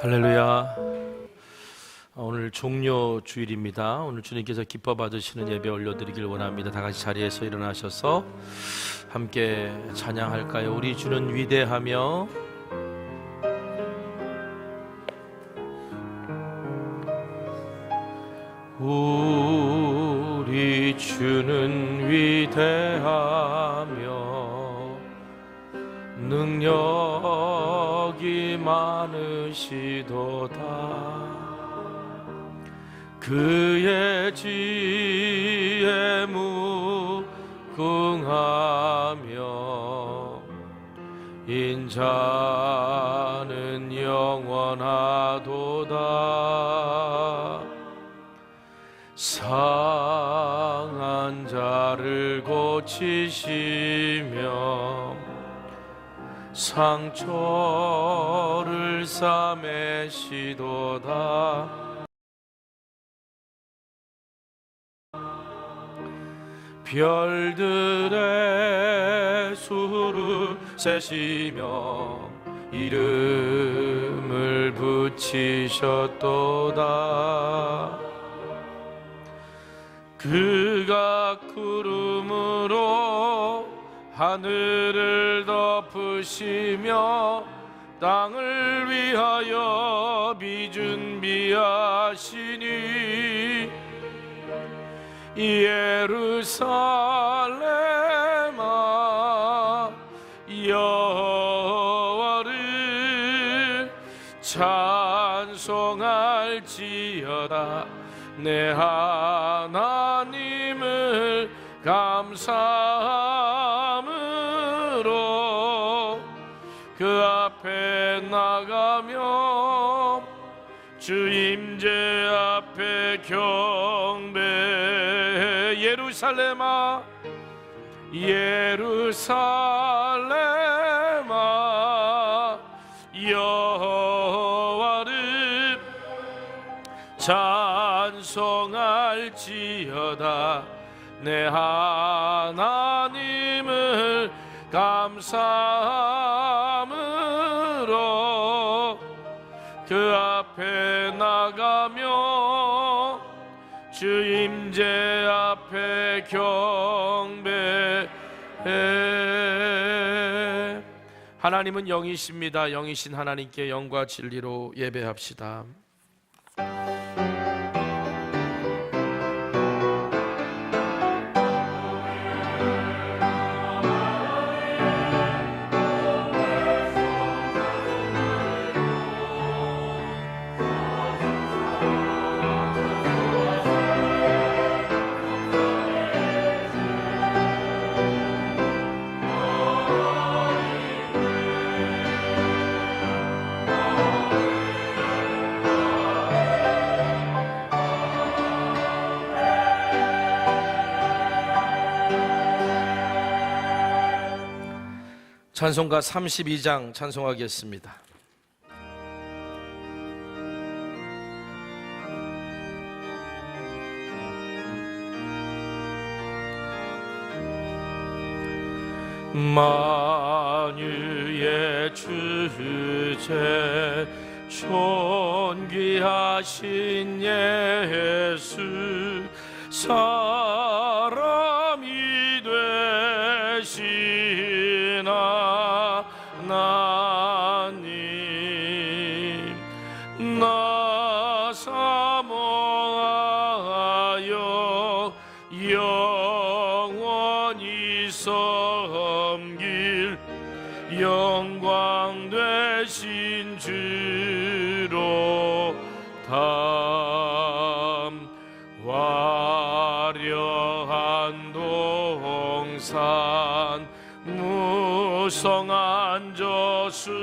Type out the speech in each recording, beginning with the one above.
할렐루야. 오늘 종료 주일입니다. 오늘 주님께서 기뻐 받으시는 예배 올려드리길 원합니다. 다 같이 자리에서 일어나셔서 함께 찬양할까요? 우리 주는 위대하며 우리 주는 위대하며 능력이 많으시도다. 그의 지혜 무궁하며 인자는 영원하도다. 상한 자를 고치시며 상처를 싸매시도다. 별들의 수를 세시며 이름을 붙이셨도다. 그가 구름으로 하늘을 덮으시며 땅을 위하여 비준비하시니 예루살렘아 여호와를 찬송할지어다. 내 하나님을 감사함으로 그 앞에 나가며 주 임재 앞에 경배해. 예루살렘아 예루살렘아 여호와를 찬송할지어다. 내 하나님을 감사함으로 그 앞에 나가며 주 임재 앞에 경배해. 하나님은 영이십니다. 영이신 하나님께 영과 진리로 예배합시다. 찬송가 32장 찬송하겠습니다. 만유의 주제 존귀하신 예수 사람이 되신 하나님 나 사모하여 영원히 섬길 영광 되신 주로 화려한 동산 무성한 저수목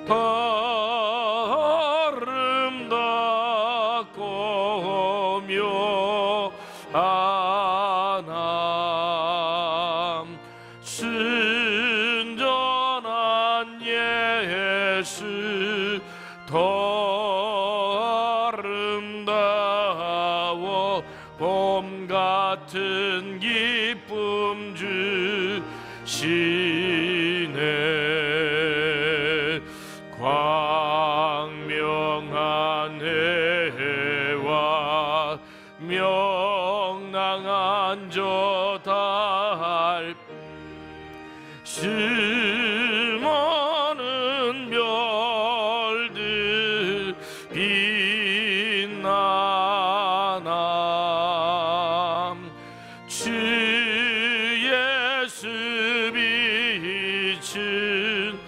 아름답고 묘한 순전한 예수 더 아름다워 봄 같은 기쁨 주시네. 향한 저 달 수많은 별들 빛나나 주 예수 빛은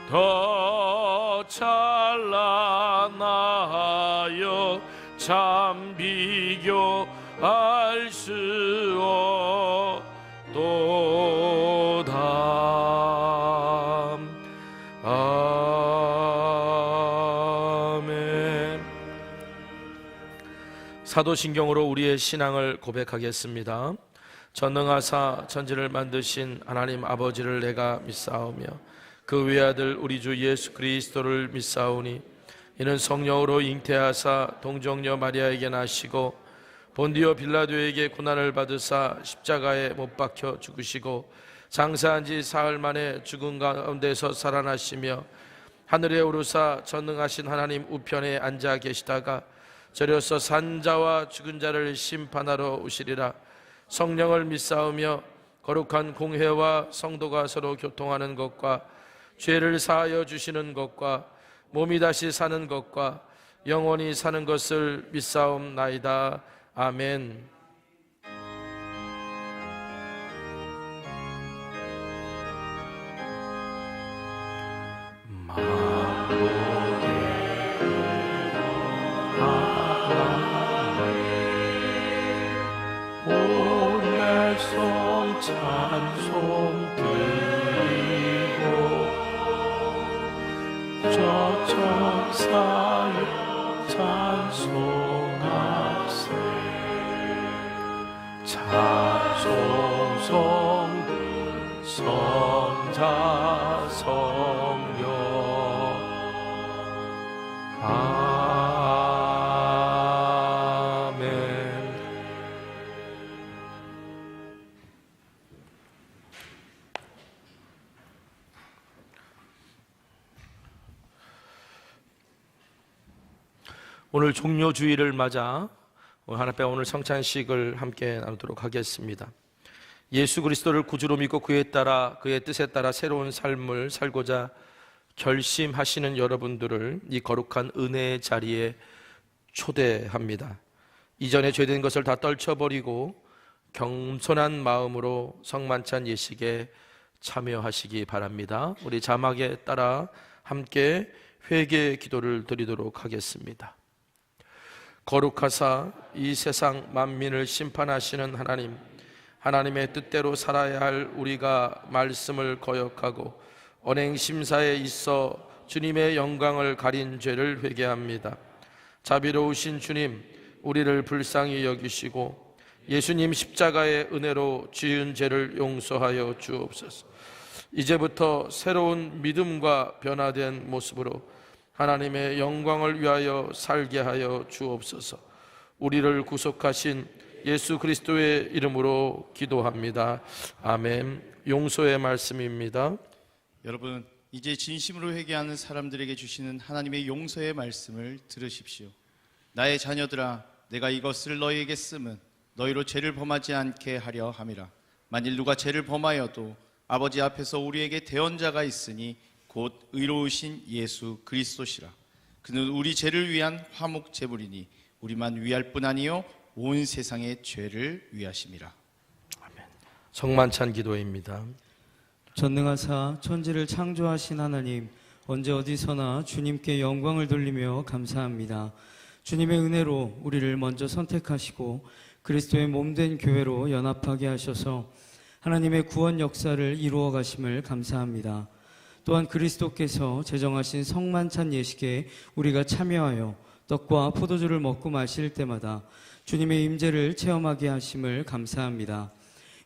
더 찬란하여 참 비교할 수 없도다. 아멘. 사도신경으로 우리의 신앙을 고백하겠습니다. 전능하사 천지를 만드신 하나님 아버지를 내가 믿사오며 그 외아들 우리 주 예수 그리스도를 믿사오니 이는 성령으로 잉태하사 동정녀 마리아에게 나시고 본디오 빌라도에게 고난을 받으사 십자가에 못 박혀 죽으시고 장사한 지 사흘 만에 죽은 가운데서 살아나시며 하늘에 오르사 전능하신 하나님 우편에 앉아 계시다가 저려서 산자와 죽은 자를 심판하러 오시리라. 성령을 믿사오며 거룩한 공회와 성도가 서로 교통하는 것과 죄를 사하여 주시는 것과 몸이 다시 사는 것과 영원히 사는 것을 믿사옵나이다. 아멘. 찬송 드리고 저 천사의 찬송하세. 찬송 성부 성자 성령 아멘. 오늘 종료주의를 맞아 하나님 오늘 성찬식을 함께 나누도록 하겠습니다. 예수 그리스도를 구주로 믿고 그의 뜻에 따라 새로운 삶을 살고자 결심하시는 여러분들을 이 거룩한 은혜의 자리에 초대합니다. 이전에 죄된 것을 다 떨쳐버리고 겸손한 마음으로 성만찬 예식에 참여하시기 바랍니다. 우리 자막에 따라 함께 회개 기도를 드리도록 하겠습니다. 거룩하사 이 세상 만민을 심판하시는 하나님, 하나님의 뜻대로 살아야 할 우리가 말씀을 거역하고 언행심사에 있어 주님의 영광을 가린 죄를 회개합니다. 자비로우신 주님, 우리를 불쌍히 여기시고 예수님 십자가의 은혜로 지은 죄를 용서하여 주옵소서. 이제부터 새로운 믿음과 변화된 모습으로 하나님의 영광을 위하여 살게 하여 주옵소서. 우리를 구속하신 예수 그리스도의 이름으로 기도합니다. 아멘. 용서의 말씀입니다. 여러분, 이제 진심으로 회개하는 사람들에게 주시는 하나님의 용서의 말씀을 들으십시오. 나의 자녀들아, 내가 이것을 너희에게 쓰면 너희로 죄를 범하지 않게 하려 함이라. 만일 누가 죄를 범하여도 아버지 앞에서 우리에게 대언자가 있으니 곧 의로우신 예수 그리스도시라. 그는 우리 죄를 위한 화목 제물이니 우리만 위할 뿐 아니요 온 세상의 죄를 위하심이라. 아멘. 성만찬 기도입니다. 전능하사 천지를 창조하신 하나님, 언제 어디서나 주님께 영광을 돌리며 감사합니다. 주님의 은혜로 우리를 먼저 선택하시고 그리스도의 몸된 교회로 연합하게 하셔서 하나님의 구원 역사를 이루어 가심을 감사합니다. 또한 그리스도께서 제정하신 성만찬 예식에 우리가 참여하여 떡과 포도주를 먹고 마실 때마다 주님의 임재를 체험하게 하심을 감사합니다.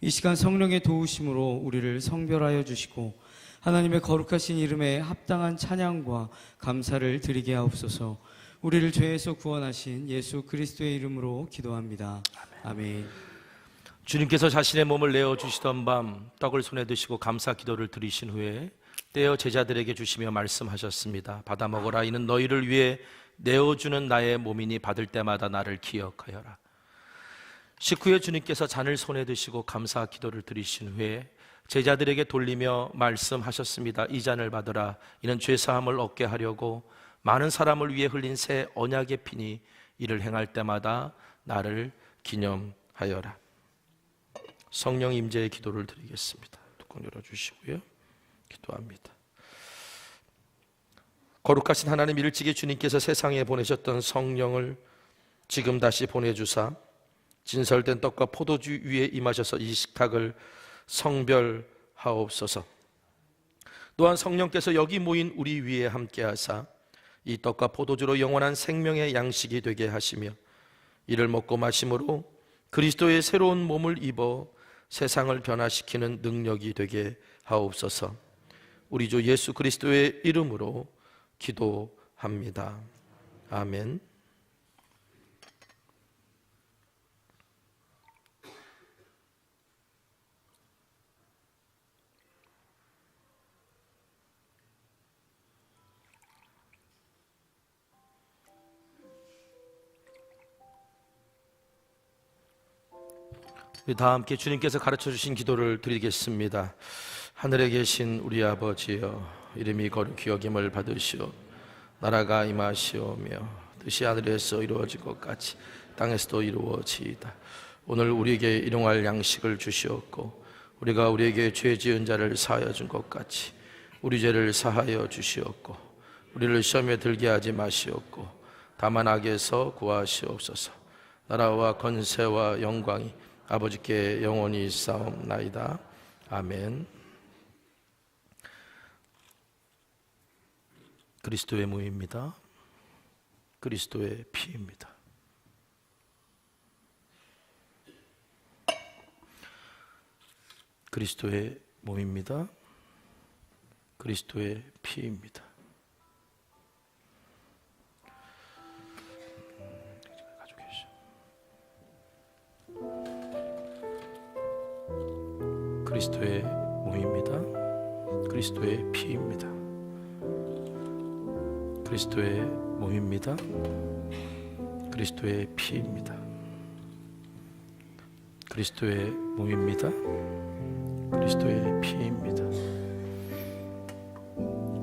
이 시간 성령의 도우심으로 우리를 성별하여 주시고 하나님의 거룩하신 이름에 합당한 찬양과 감사를 드리게 하옵소서. 우리를 죄에서 구원하신 예수 그리스도의 이름으로 기도합니다. 아멘. 주님께서 자신의 몸을 내어주시던 밤 떡을 손에 드시고 감사 기도를 드리신 후에 떼어 제자들에게 주시며 말씀하셨습니다. 받아 먹어라. 이는 너희를 위해 내어주는 나의 몸이니 받을 때마다 나를 기억하여라. 식후에 주님께서 잔을 손에 드시고 감사 기도를 드리신 후에 제자들에게 돌리며 말씀하셨습니다. 이 잔을 받으라. 이는 죄사함을 얻게 하려고 많은 사람을 위해 흘린 새 언약의 피니 이를 행할 때마다 나를 기념하여라. 성령 임재의 기도를 드리겠습니다. 뚜껑 열어주시고요. 기도합니다. 거룩하신 하나님, 일찍이 주님께서 세상에 보내셨던 성령을 지금 다시 보내주사 진설된 떡과 포도주 위에 임하셔서 이 식탁을 성별하옵소서. 또한 성령께서 여기 모인 우리 위에 함께하사 이 떡과 포도주로 영원한 생명의 양식이 되게 하시며 이를 먹고 마심으로 그리스도의 새로운 몸을 입어 세상을 변화시키는 능력이 되게 하옵소서. 우리 주 예수 그리스도의 이름으로 기도합니다. 아멘. 우리 다 함께 주님께서 가르쳐 주신 기도를 드리겠습니다. 하늘에 계신 우리 아버지여, 이름이 거룩히 여김을 받으시오. 나라가 임하시오며 뜻이 하늘에서 이루어질 것 같이 땅에서도 이루어지이다. 오늘 우리에게 일용할 양식을 주시옵고 우리가 우리에게 죄 지은 자를 사하여 준 것 같이 우리 죄를 사하여 주시옵고 우리를 시험에 들게 하지 마시옵고 다만 악에서 구하시옵소서. 나라와 권세와 영광이 아버지께 영원히 있사옵나이다. 아멘. 그리스도의 몸입니다. 그리스도의 피입니다. 그리스도의 몸입니다. 그리스도의 피입니다. 가지고 계시죠. 그리스도의 몸입니다. 그리스도의 피입니다. 그리스도의 몸입니다. 그리스도의 피입니다. 그리스도의 몸입니다. 그리스도의 피입니다.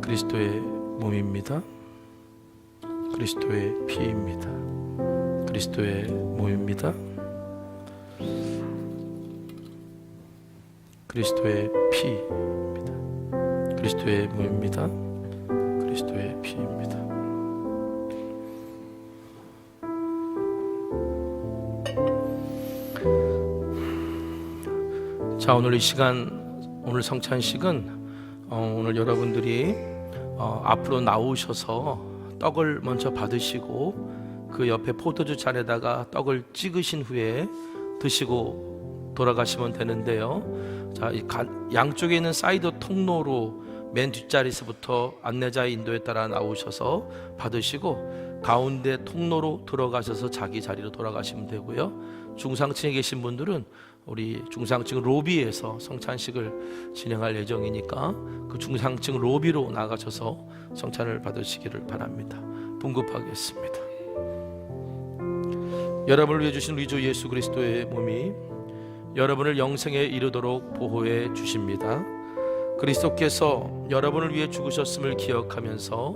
그리스도의 몸입니다. 그리스도의 피입니다. 그리스도의 몸입니다. 그리스도의 피입니다. 그리스도의 몸입니다. 그리스도의 피입니다. 자, 오늘 이 시간, 오늘 성찬식은 오늘 여러분들이 앞으로 나오셔서 떡을 먼저 받으시고 그 옆에 포도주 잔에다가 떡을 찍으신 후에 드시고 돌아가시면 되는데요. 자, 양쪽에 있는 사이드 통로로 맨 뒷자리에서부터 안내자의 인도에 따라 나오셔서 받으시고 가운데 통로로 들어가셔서 자기 자리로 돌아가시면 되고요. 중상층에 계신 분들은 우리 중상층 로비에서 성찬식을 진행할 예정이니까 그 중상층 로비로 나가셔서 성찬을 받으시기를 바랍니다. 분급하겠습니다. 여러분을 위해 주신 우리 주 예수 그리스도의 몸이 여러분을 영생에 이르도록 보호해 주십니다. 그리스도께서 여러분을 위해 죽으셨음을 기억하면서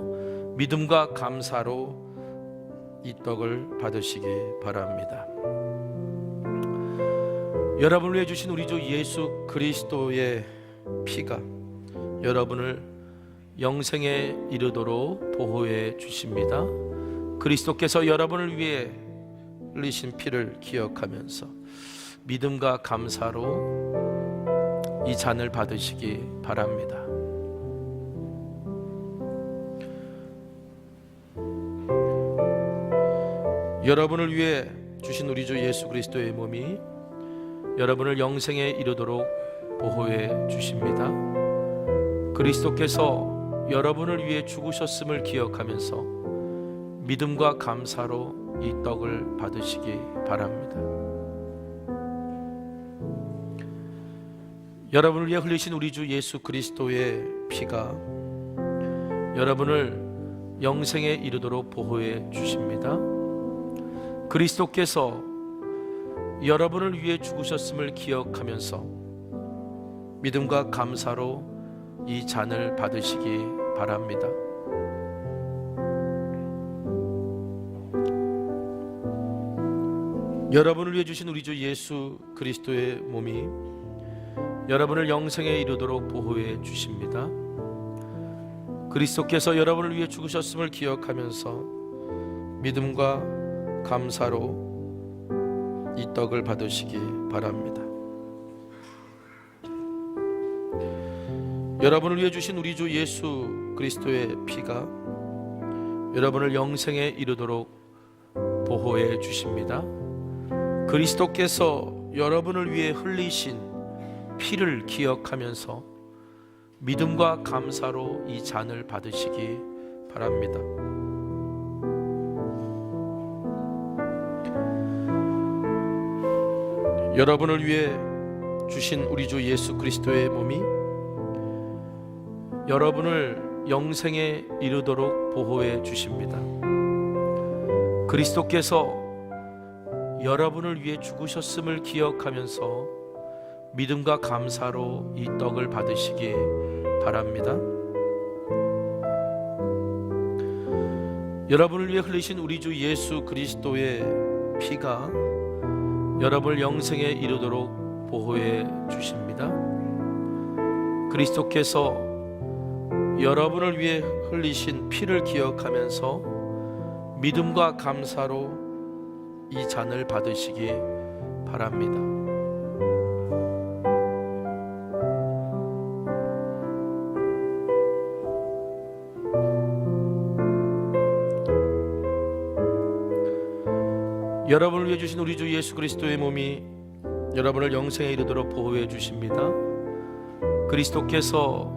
믿음과 감사로 이 떡을 받으시기 바랍니다. 여러분을 위해 주신 우리 주 예수 그리스도의 피가 여러분을 영생에 이르도록 보호해 주십니다. 그리스도께서 여러분을 위해 흘리신 피를 기억하면서 믿음과 감사로 이 잔을 받으시기 바랍니다. 여러분을 위해 주신 우리 주 예수 그리스도의 몸이 여러분을 영생에 이르도록 보호해 주십니다. 그리스도께서 여러분을 위해 죽으셨음을 기억하면서 믿음과 감사로 이 떡을 받으시기 바랍니다. 여러분을 위해 흘리신 우리 주 예수 그리스도의 피가 여러분을 영생에 이르도록 보호해 주십니다. 그리스도께서 여러분을 위해 죽으셨음을 기억하면서 믿음과 감사로 이 잔을 받으시기 바랍니다. 여러분을 위해 주신 우리 주 예수 그리스도의 몸이 여러분을 영생에 이르도록 보호해 주십니다. 그리스도께서 여러분을 위해 죽으셨음을 기억하면서 믿음과 감사로 이 떡을 받으시기 바랍니다. 여러분을 위해 주신 우리 주 예수 그리스도의 피가 여러분을 영생에 이르도록 보호해 주십니다. 그리스도께서 여러분을 위해 흘리신 피를 기억하면서 믿음과 감사로 이 잔을 받으시기 바랍니다. 여러분을 위해 주신 우리 주 예수 그리스도의 몸이 여러분을 영생에 이르도록 보호해 주십니다. 그리스도께서 여러분을 위해 죽으셨음을 기억하면서 믿음과 감사로 이 떡을 받으시기 바랍니다. 여러분을 위해 흘리신 우리 주 예수 그리스도의 피가 여러분을 영생에 이르도록 보호해 주십니다. 그리스도께서 여러분을 위해 흘리신 피를 기억하면서 믿음과 감사로 이 잔을 받으시기 바랍니다. 여러분을 위해 주신 우리 주 예수 그리스도의 몸이 여러분을 영생에 이르도록 보호해 주십니다. 그리스도께서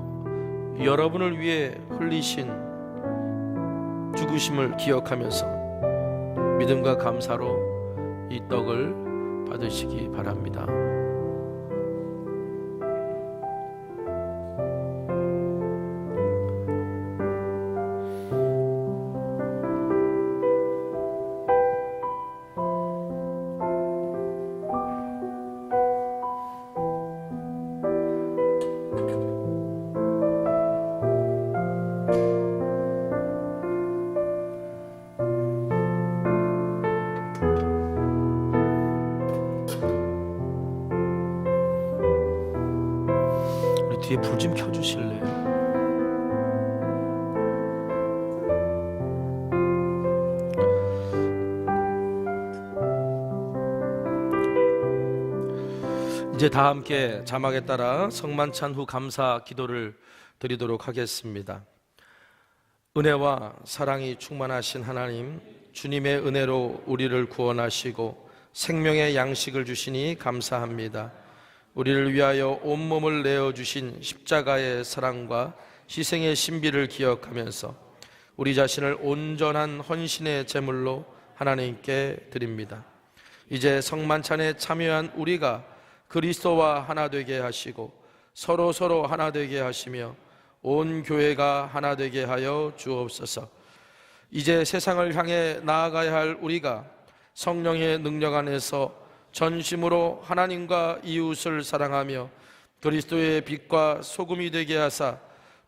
여러분을 위해 흘리신 죽으심을 기억하면서 믿음과 감사로 이 떡을 받으시기 바랍니다. 뒤에 불 좀 켜주실래요? 이제 다 함께 자막에 따라 성만찬 후 감사 기도를 드리도록 하겠습니다. 은혜와 사랑이 충만하신 하나님, 주님의 은혜로 우리를 구원하시고 생명의 양식을 주시니 감사합니다. 우리를 위하여 온몸을 내어주신 십자가의 사랑과 희생의 신비를 기억하면서 우리 자신을 온전한 헌신의 제물로 하나님께 드립니다. 이제 성만찬에 참여한 우리가 그리스도와 하나 되게 하시고 서로 하나 되게 하시며 온 교회가 하나 되게 하여 주옵소서. 이제 세상을 향해 나아가야 할 우리가 성령의 능력 안에서 전심으로 하나님과 이웃을 사랑하며 그리스도의 빛과 소금이 되게 하사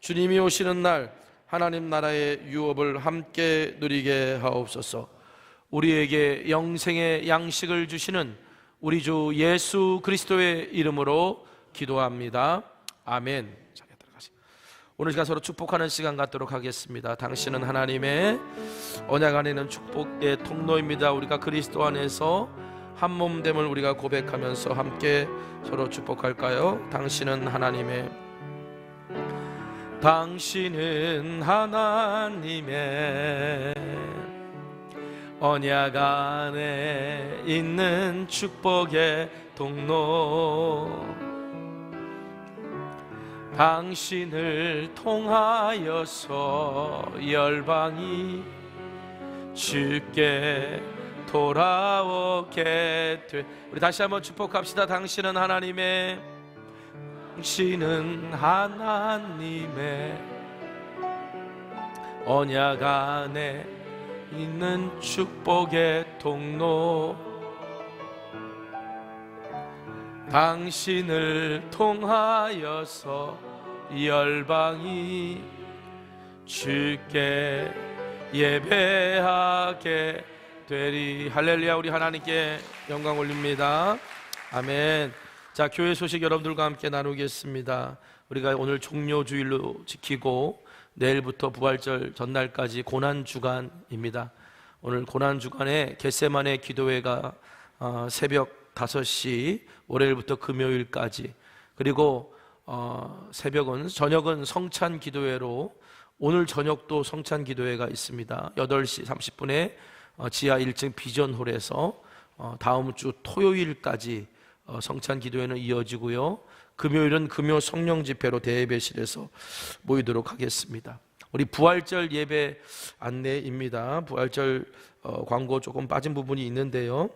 주님이 오시는 날 하나님 나라의 유업을 함께 누리게 하옵소서. 우리에게 영생의 양식을 주시는 우리 주 예수 그리스도의 이름으로 기도합니다. 아멘. 오늘 시간 서로 축복하는 시간 갖도록 하겠습니다. 당신은 하나님의 언약 안에 있는 축복의 통로입니다. 우리가 그리스도 안에서 한 몸됨을 우리가 고백하면서 함께 서로 축복할까요? 당신은 하나님의 언약 안에 있는 축복의 통로, 당신을 통하여서 열방이 주께 돌아오게 돼. 우리 다시 한번 축복합시다. 당신은 하나님의 언약 안에 있는 축복의 통로, 당신을 통하여서 열방이 주께 예배하게 되리. 할렐루야. 우리 하나님께 영광 올립니다. 아멘. 자, 교회 소식 여러분들과 함께 나누겠습니다. 우리가 오늘 종료주일로 지키고 내일부터 부활절 전날까지 고난주간입니다. 오늘 고난주간에 겟세마네 기도회가 새벽 5시 월요일부터 금요일까지, 그리고 저녁은 성찬 기도회로 오늘 저녁도 성찬 기도회가 있습니다. 8시 30분에 지하 1층 비전홀에서 다음 주 토요일까지 성찬 기도회는 이어지고요. 금요일은 금요 성령 집회로 대예배실에서 모이도록 하겠습니다. 우리 부활절 예배 안내입니다. 부활절 광고 조금 빠진 부분이 있는데요.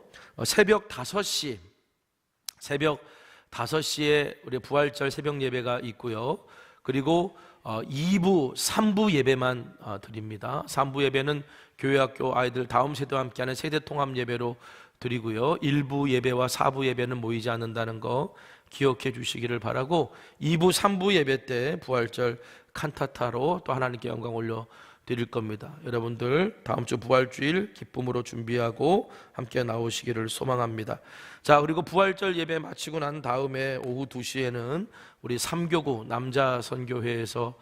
새벽 5시에 우리 부활절 새벽 예배가 있고요. 그리고 2부, 3부 예배만 드립니다. 3부 예배는 교회학교 아이들 다음 세대와 함께하는 세대통합 예배로 드리고요. 1부 예배와 4부 예배는 모이지 않는다는 거 기억해 주시기를 바라고, 2부, 3부 예배 때 부활절 칸타타로 또 하나님께 영광 올려 드릴 겁니다. 여러분들 다음 주 부활주일 기쁨으로 준비하고 함께 나오시기를 소망합니다. 자, 그리고 부활절 예배 마치고 난 다음에 오후 2시에는 우리 3교구 남자 선교회에서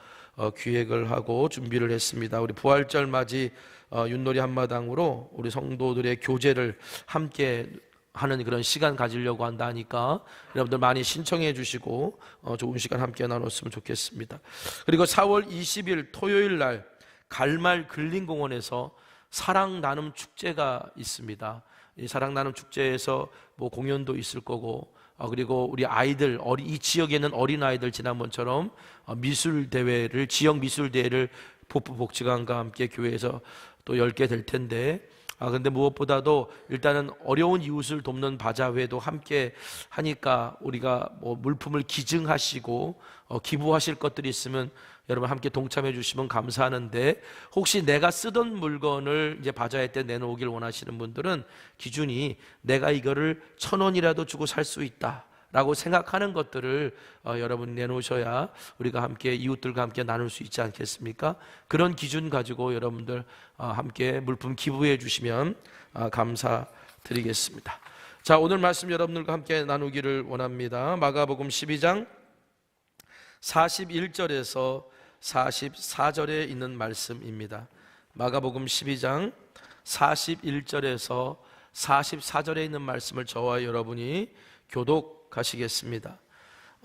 기획을 하고 준비를 했습니다. 우리 부활절 맞이 윷놀이 한마당으로 우리 성도들의 교제를 함께 하는 그런 시간 가지려고 한다 하니까 여러분들 많이 신청해 주시고 좋은 시간 함께 나눴으면 좋겠습니다. 그리고 4월 20일 토요일 날 갈말 근린공원에서 사랑 나눔 축제가 있습니다. 이 사랑 나눔 축제에서 뭐 공연도 있을 거고, 그리고 우리 아이들, 이 지역에 있는 어린 아이들 지난번처럼 미술 대회를, 지역 미술 대회를 복지관과 함께 교회에서 또 열게 될 텐데, 근데 무엇보다도 일단은 어려운 이웃을 돕는 바자회도 함께 하니까 우리가 뭐 물품을 기증하시고 기부하실 것들이 있으면 여러분 함께 동참해 주시면 감사하는데, 혹시 내가 쓰던 물건을 이제 바자회 때 내놓으길 원하시는 분들은 기준이 내가 이거를 1,000원이라도 주고 살 수 있다 라고 생각하는 것들을 여러분 내놓으셔야 우리가 함께 이웃들과 함께 나눌 수 있지 않겠습니까? 그런 기준 가지고 여러분들 함께 물품 기부해 주시면 감사드리겠습니다. 자, 오늘 말씀 여러분들과 함께 나누기를 원합니다. 마가복음 12장 41절에서 44절에 있는 말씀입니다. 마가복음 12장 41절에서 44절에 있는 말씀을 저와 여러분이 교독하시겠습니다.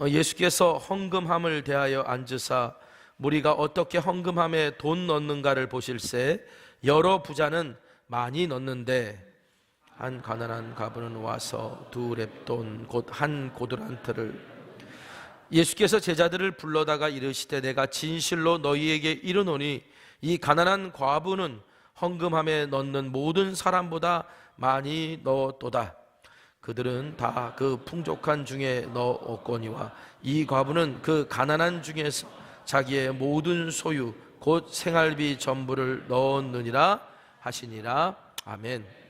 예수께서 헌금함을 대하여 앉으사 무리가 어떻게 헌금함에 돈 넣는가를 보실새 여러 부자는 많이 넣는데 한 가난한 가부는 와서 2렙돈 곧 한 고두란트를. 예수께서 제자들을 불러다가 이르시되 내가 진실로 너희에게 이르노니 이 가난한 과부는 헌금함에 넣는 모든 사람보다 많이 넣었도다. 그들은 다 그 풍족한 중에 넣었거니와 이 과부는 그 가난한 중에서 자기의 모든 소유 곧 생활비 전부를 넣었느니라 하시니라. 아멘.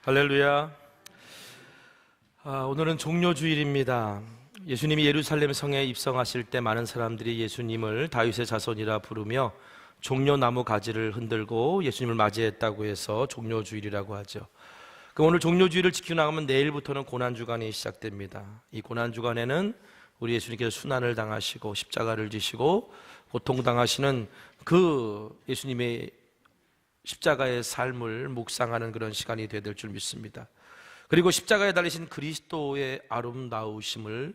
할렐루야. 오늘은 종료주일입니다. 예수님이 예루살렘 성에 입성하실 때 많은 사람들이 예수님을 다윗의 자손이라 부르며 종려나무 가지를 흔들고 예수님을 맞이했다고 해서 종료주일이라고 하죠. 오늘 종료주일을 지키고 나가면 내일부터는 고난주간이 시작됩니다. 이 고난주간에는 우리 예수님께서 순환을 당하시고 십자가를 지시고 고통당하시는 그 예수님의 십자가의 삶을 묵상하는 그런 시간이 되야 될 줄 믿습니다. 그리고 십자가에 달리신 그리스도의 아름다우심을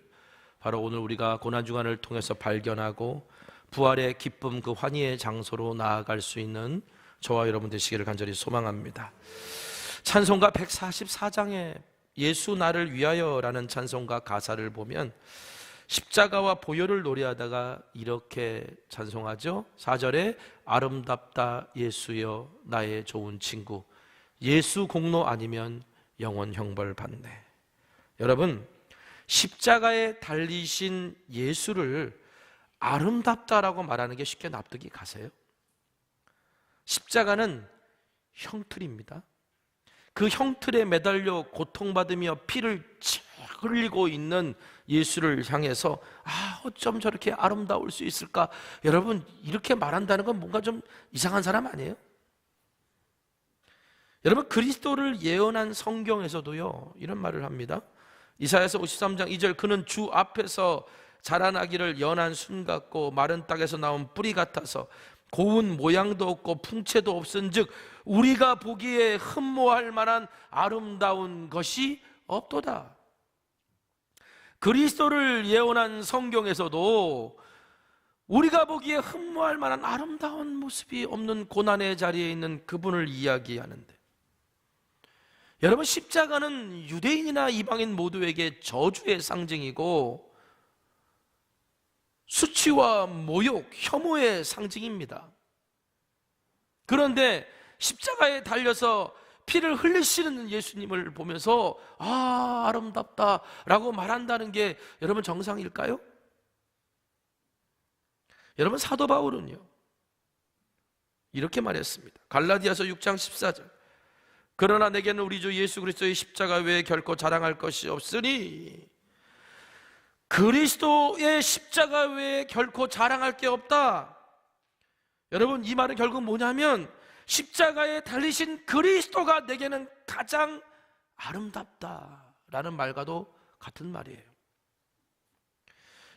바로 오늘 우리가 고난주간을 통해서 발견하고 부활의 기쁨, 그 환희의 장소로 나아갈 수 있는 저와 여러분 되시기를 간절히 소망합니다. 찬송가 144장에 예수 나를 위하여라는 찬송가 가사를 보면 십자가와 보혈을 노래하다가 이렇게 찬송하죠. 4절에 아름답다 예수여 나의 좋은 친구, 예수 공로 아니면 영원 형벌 받네. 여러분, 십자가에 달리신 예수를 아름답다라고 말하는 게 쉽게 납득이 가세요? 십자가는 형틀입니다. 그 형틀에 매달려 고통받으며 피를 흘리고 있는 예수를 향해서 어쩜 저렇게 아름다울 수 있을까? 여러분, 이렇게 말한다는 건 뭔가 좀 이상한 사람 아니에요? 여러분, 그리스도를 예언한 성경에서도요 이런 말을 합니다. 이사야서 53장 2절, 그는 주 앞에서 자라나기를 연한 순 같고 마른 땅에서 나온 뿌리 같아서 고운 모양도 없고 풍채도 없은즉 우리가 보기에 흠모할 만한 아름다운 것이 없도다. 그리스도를 예언한 성경에서도 우리가 보기에 흠모할 만한 아름다운 모습이 없는 고난의 자리에 있는 그분을 이야기하는데, 여러분, 십자가는 유대인이나 이방인 모두에게 저주의 상징이고 수치와 모욕, 혐오의 상징입니다. 그런데 십자가에 달려서 피를 흘리시는 예수님을 보면서 아름답다라고 말한다는 게 여러분 정상일까요? 여러분, 사도 바울은요 이렇게 말했습니다. 갈라디아서 6장 14절, 그러나 내게는 우리 주 예수 그리스도의 십자가 외에 결코 자랑할 것이 없으니, 그리스도의 십자가 외에 결코 자랑할 게 없다. 여러분, 이 말은 결국 뭐냐면 십자가에 달리신 그리스도가 내게는 가장 아름답다라는 말과도 같은 말이에요.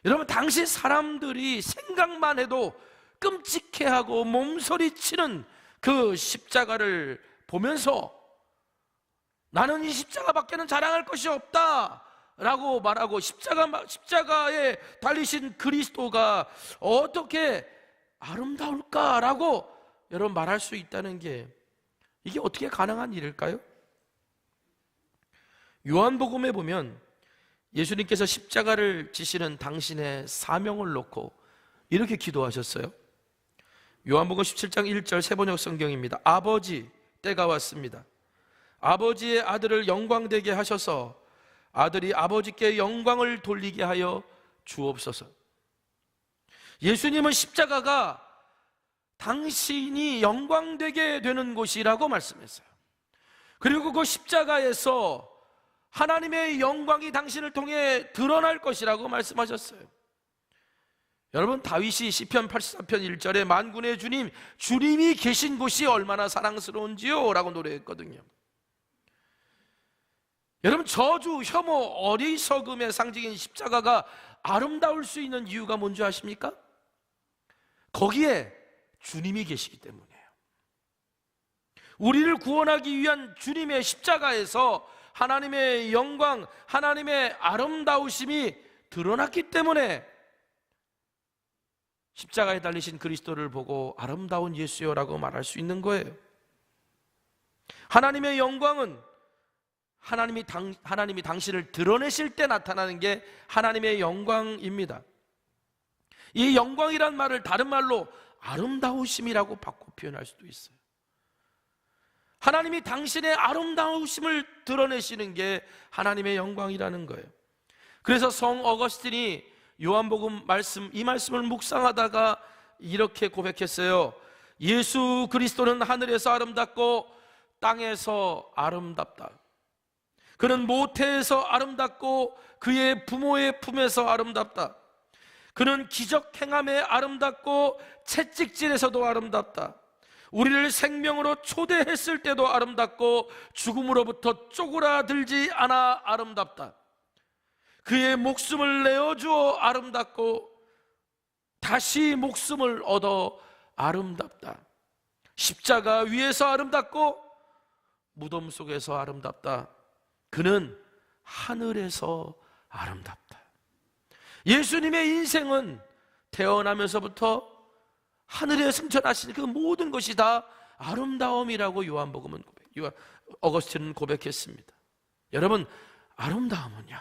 여러분, 당시 사람들이 생각만 해도 끔찍해하고 몸서리치는 그 십자가를 보면서 나는 이 십자가밖에는 자랑할 것이 없다 라고 말하고, 십자가에 달리신 그리스도가 어떻게 아름다울까라고 여러분 말할 수 있다는 게, 이게 어떻게 가능한 일일까요? 요한복음에 보면 예수님께서 십자가를 지시는 당신의 사명을 놓고 이렇게 기도하셨어요. 요한복음 17장 1절 세번역 성경입니다. 아버지, 때가 왔습니다. 아버지의 아들을 영광되게 하셔서 아들이 아버지께 영광을 돌리게 하여 주옵소서. 예수님은 십자가가 당신이 영광되게 되는 곳이라고 말씀했어요. 그리고 그 십자가에서 하나님의 영광이 당신을 통해 드러날 것이라고 말씀하셨어요. 여러분, 다윗이 시편 84편 1절에 만군의 주님, 주님이 계신 곳이 얼마나 사랑스러운지요 라고 노래했거든요. 여러분, 저주, 혐오, 어리석음의 상징인 십자가가 아름다울 수 있는 이유가 뭔지 아십니까? 거기에 주님이 계시기 때문이에요. 우리를 구원하기 위한 주님의 십자가에서 하나님의 영광, 하나님의 아름다우심이 드러났기 때문에 십자가에 달리신 그리스도를 보고 아름다운 예수여라고 말할 수 있는 거예요. 하나님의 영광은 하나님이 당신을 드러내실 때 나타나는 게 하나님의 영광입니다. 이 영광이란 말을 다른 말로 아름다우심이라고 바꿔 표현할 수도 있어요. 하나님이 당신의 아름다우심을 드러내시는 게 하나님의 영광이라는 거예요. 그래서 성 어거스틴이 요한복음 이 말씀을 묵상하다가 이렇게 고백했어요. 예수 그리스도는 하늘에서 아름답고 땅에서 아름답다. 그는 모태에서 아름답고 그의 부모의 품에서 아름답다. 그는 기적 행함에 아름답고 채찍질에서도 아름답다. 우리를 생명으로 초대했을 때도 아름답고 죽음으로부터 쪼그라들지 않아 아름답다. 그의 목숨을 내어주어 아름답고 다시 목숨을 얻어 아름답다. 십자가 위에서 아름답고 무덤 속에서 아름답다. 그는 하늘에서 아름답다. 예수님의 인생은 태어나면서부터 하늘에 승천하신 그 모든 것이 다 아름다움이라고 어거스틴은 고백했습니다. 여러분, 아름다움은요,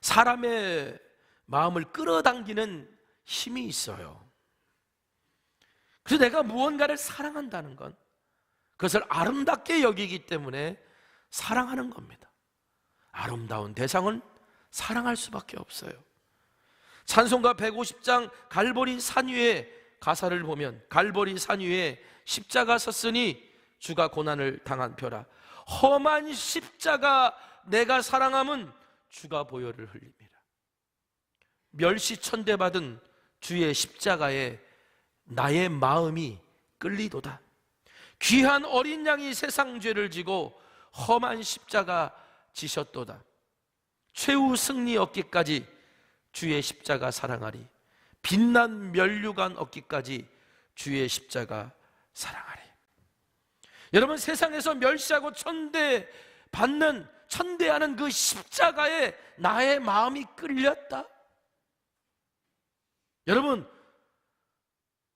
사람의 마음을 끌어당기는 힘이 있어요. 그래서 내가 무언가를 사랑한다는 건 그것을 아름답게 여기기 때문에 사랑하는 겁니다. 아름다운 대상은 사랑할 수밖에 없어요. 찬송가 150장 갈보리 산 위에 가사를 보면, 갈보리 산 위에 십자가 섰으니 주가 고난을 당한 벼라. 험한 십자가 내가 사랑함은 주가 보혈을 흘립니다. 멸시천대받은 주의 십자가에 나의 마음이 끌리도다. 귀한 어린 양이 세상 죄를 지고 험한 십자가 지셨도다. 최후 승리 얻기까지 주의 십자가 사랑하리. 빛난 면류관 얻기까지 주의 십자가 사랑하리. 여러분, 세상에서 멸시하고 천대하는 그 십자가에 나의 마음이 끌렸다. 여러분,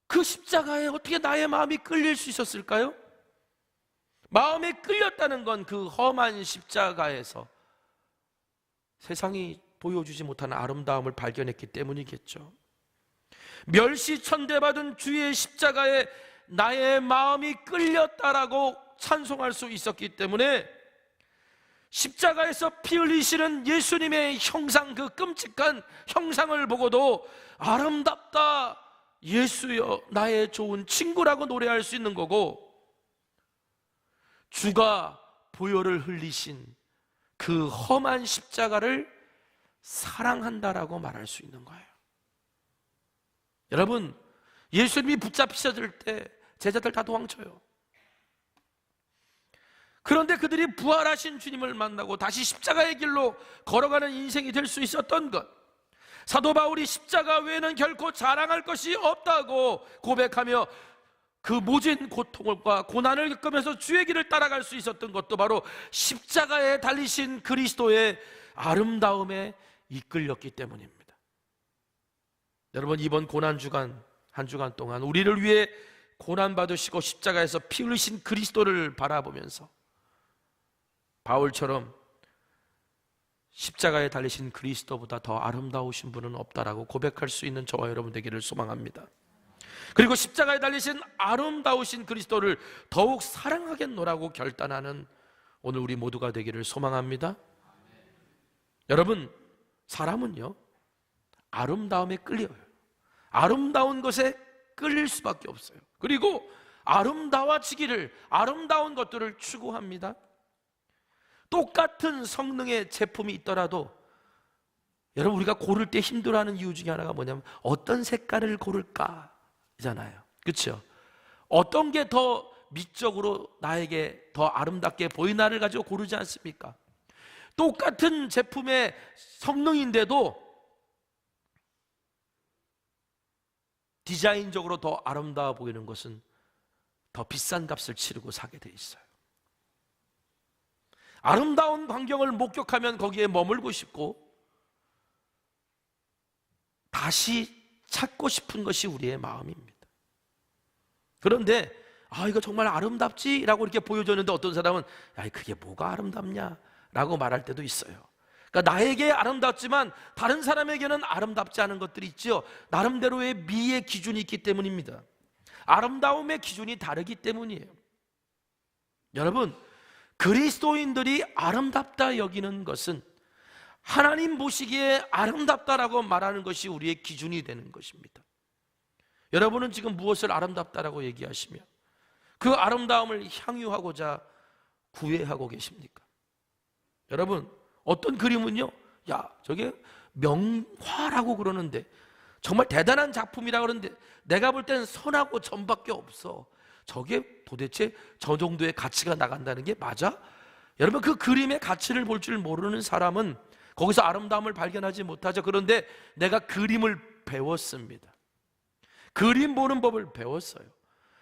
그 십자가에 어떻게 나의 마음이 끌릴 수 있었을까요? 마음에 끌렸다는 건 그 험한 십자가에서 세상이 보여주지 못하는 아름다움을 발견했기 때문이겠죠. 멸시천대받은 주의 십자가에 나의 마음이 끌렸다라고 찬송할 수 있었기 때문에 십자가에서 피 흘리시는 예수님의 형상, 그 끔찍한 형상을 보고도 아름답다, 예수여 나의 좋은 친구라고 노래할 수 있는 거고, 주가 보혈을 흘리신 그 험한 십자가를 사랑한다라고 말할 수 있는 거예요. 여러분, 예수님이 붙잡히셨을 때 제자들 다 도망쳐요. 그런데 그들이 부활하신 주님을 만나고 다시 십자가의 길로 걸어가는 인생이 될 수 있었던 것, 사도 바울이 십자가 외에는 결코 자랑할 것이 없다고 고백하며 그 모진 고통과 고난을 겪으면서 주의 길을 따라갈 수 있었던 것도 바로 십자가에 달리신 그리스도의 아름다움에 이끌렸기 때문입니다. 여러분, 이번 고난 주간, 한 주간 동안 우리를 위해 고난 받으시고 십자가에서 피 흘리신 그리스도를 바라보면서 바울처럼 십자가에 달리신 그리스도보다 더 아름다우신 분은 없다라고 고백할 수 있는 저와 여러분 되기를 소망합니다. 그리고 십자가에 달리신 아름다우신 그리스도를 더욱 사랑하겠노라고 결단하는 오늘 우리 모두가 되기를 소망합니다. 여러분, 사람은요, 아름다움에 끌려요. 아름다운 것에 끌릴 수밖에 없어요. 그리고 아름다워지기를, 아름다운 것들을 추구합니다. 똑같은 성능의 제품이 있더라도 여러분, 우리가 고를 때 힘들어하는 이유 중에 하나가 뭐냐면 어떤 색깔을 고를까 잖아요. 그렇죠? 어떤 게 더 미적으로 나에게 더 아름답게 보이나를 가지고 고르지 않습니까? 똑같은 제품의 성능인데도 디자인적으로 더 아름다워 보이는 것은 더 비싼 값을 치르고 사게 돼 있어요. 아름다운 광경을 목격하면 거기에 머물고 싶고 다시 찾고 싶은 것이 우리의 마음입니다. 그런데 이거 정말 아름답지? 라고 이렇게 보여줬는데 어떤 사람은 야, 그게 뭐가 아름답냐? 라고 말할 때도 있어요. 그러니까 나에게 아름답지만 다른 사람에게는 아름답지 않은 것들이 있지요. 나름대로의 미의 기준이 있기 때문입니다. 아름다움의 기준이 다르기 때문이에요. 여러분, 그리스도인들이 아름답다 여기는 것은 하나님 보시기에 아름답다라고 말하는 것이 우리의 기준이 되는 것입니다. 여러분은 지금 무엇을 아름답다라고 얘기하시며 그 아름다움을 향유하고자 구애하고 계십니까? 여러분, 어떤 그림은요, 야, 저게 명화라고 그러는데 정말 대단한 작품이라 그러는데 내가 볼 때는 선하고 점밖에 없어. 저게 도대체 저 정도의 가치가 나간다는 게 맞아? 여러분, 그 그림의 가치를 볼 줄 모르는 사람은 거기서 아름다움을 발견하지 못하죠. 그런데 내가 그림을 배웠습니다. 그림 보는 법을 배웠어요.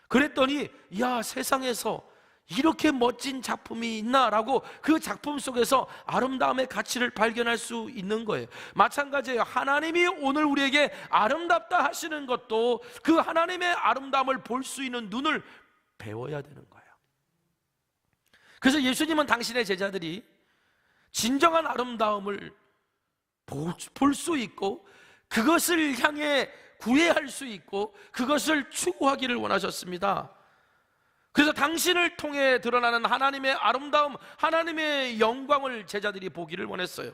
그랬더니 야, 세상에서 이렇게 멋진 작품이 있나라고 그 작품 속에서 아름다움의 가치를 발견할 수 있는 거예요. 마찬가지예요. 하나님이 오늘 우리에게 아름답다 하시는 것도 그 하나님의 아름다움을 볼 수 있는 눈을 배워야 되는 거예요. 그래서 예수님은 당신의 제자들이 진정한 아름다움을 볼 수 있고 그것을 향해 구애할 수 있고 그것을 추구하기를 원하셨습니다. 그래서 당신을 통해 드러나는 하나님의 아름다움, 하나님의 영광을 제자들이 보기를 원했어요.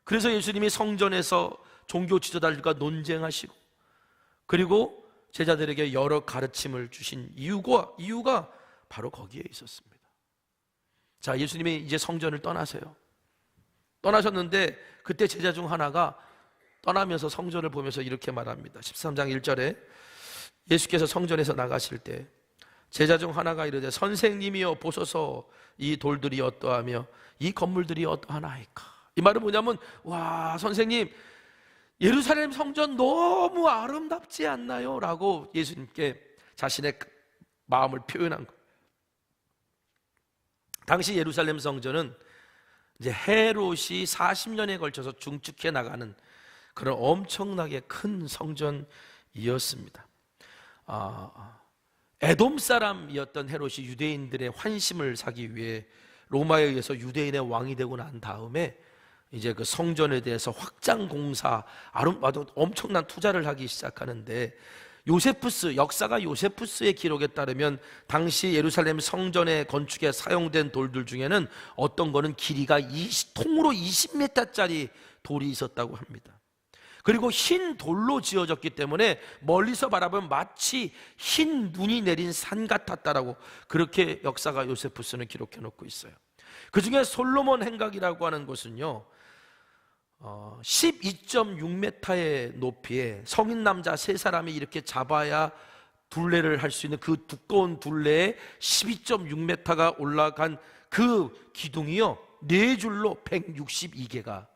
그래서 예수님이 성전에서 종교 지도자들과 논쟁하시고 그리고 제자들에게 여러 가르침을 주신 이유가 바로 거기에 있었습니다. 자, 예수님이 이제 성전을 떠나세요. 떠나셨는데 그때 제자 중 하나가 떠나면서 성전을 보면서 이렇게 말합니다. 13장 1절에 예수께서 성전에서 나가실 때 제자 중 하나가 이르되 선생님이여 보소서 이 돌들이 어떠하며 이 건물들이 어떠하나이까. 이 말은 뭐냐면 와, 선생님 예루살렘 성전 너무 아름답지 않나요? 라고 예수님께 자신의 마음을 표현한 거예요. 당시 예루살렘 성전은 이제 헤롯이 40년에 걸쳐서 중축해 나가는 그런 엄청나게 큰 성전이었습니다. 에돔 사람이었던 헤롯이 유대인들의 환심을 사기 위해 로마에 의해서 유대인의 왕이 되고 난 다음에 이제 그 성전에 대해서 확장 공사, 엄청난 투자를 하기 시작하는데 요세푸스, 역사가 요세푸스의 기록에 따르면 당시 예루살렘 성전의 건축에 사용된 돌들 중에는 어떤 거는 길이가 통으로 20m짜리 돌이 있었다고 합니다. 그리고 흰 돌로 지어졌기 때문에 멀리서 바라보면 마치 흰 눈이 내린 산 같았다라고 그렇게 역사가 요세푸스는 기록해 놓고 있어요. 그 중에 솔로몬 행각이라고 하는 곳은요 12.6m의 높이에 성인 남자 3사람이 이렇게 잡아야 둘레를 할 수 있는 그 두꺼운 둘레에 12.6m가 올라간 그 기둥이요 4줄로 162개가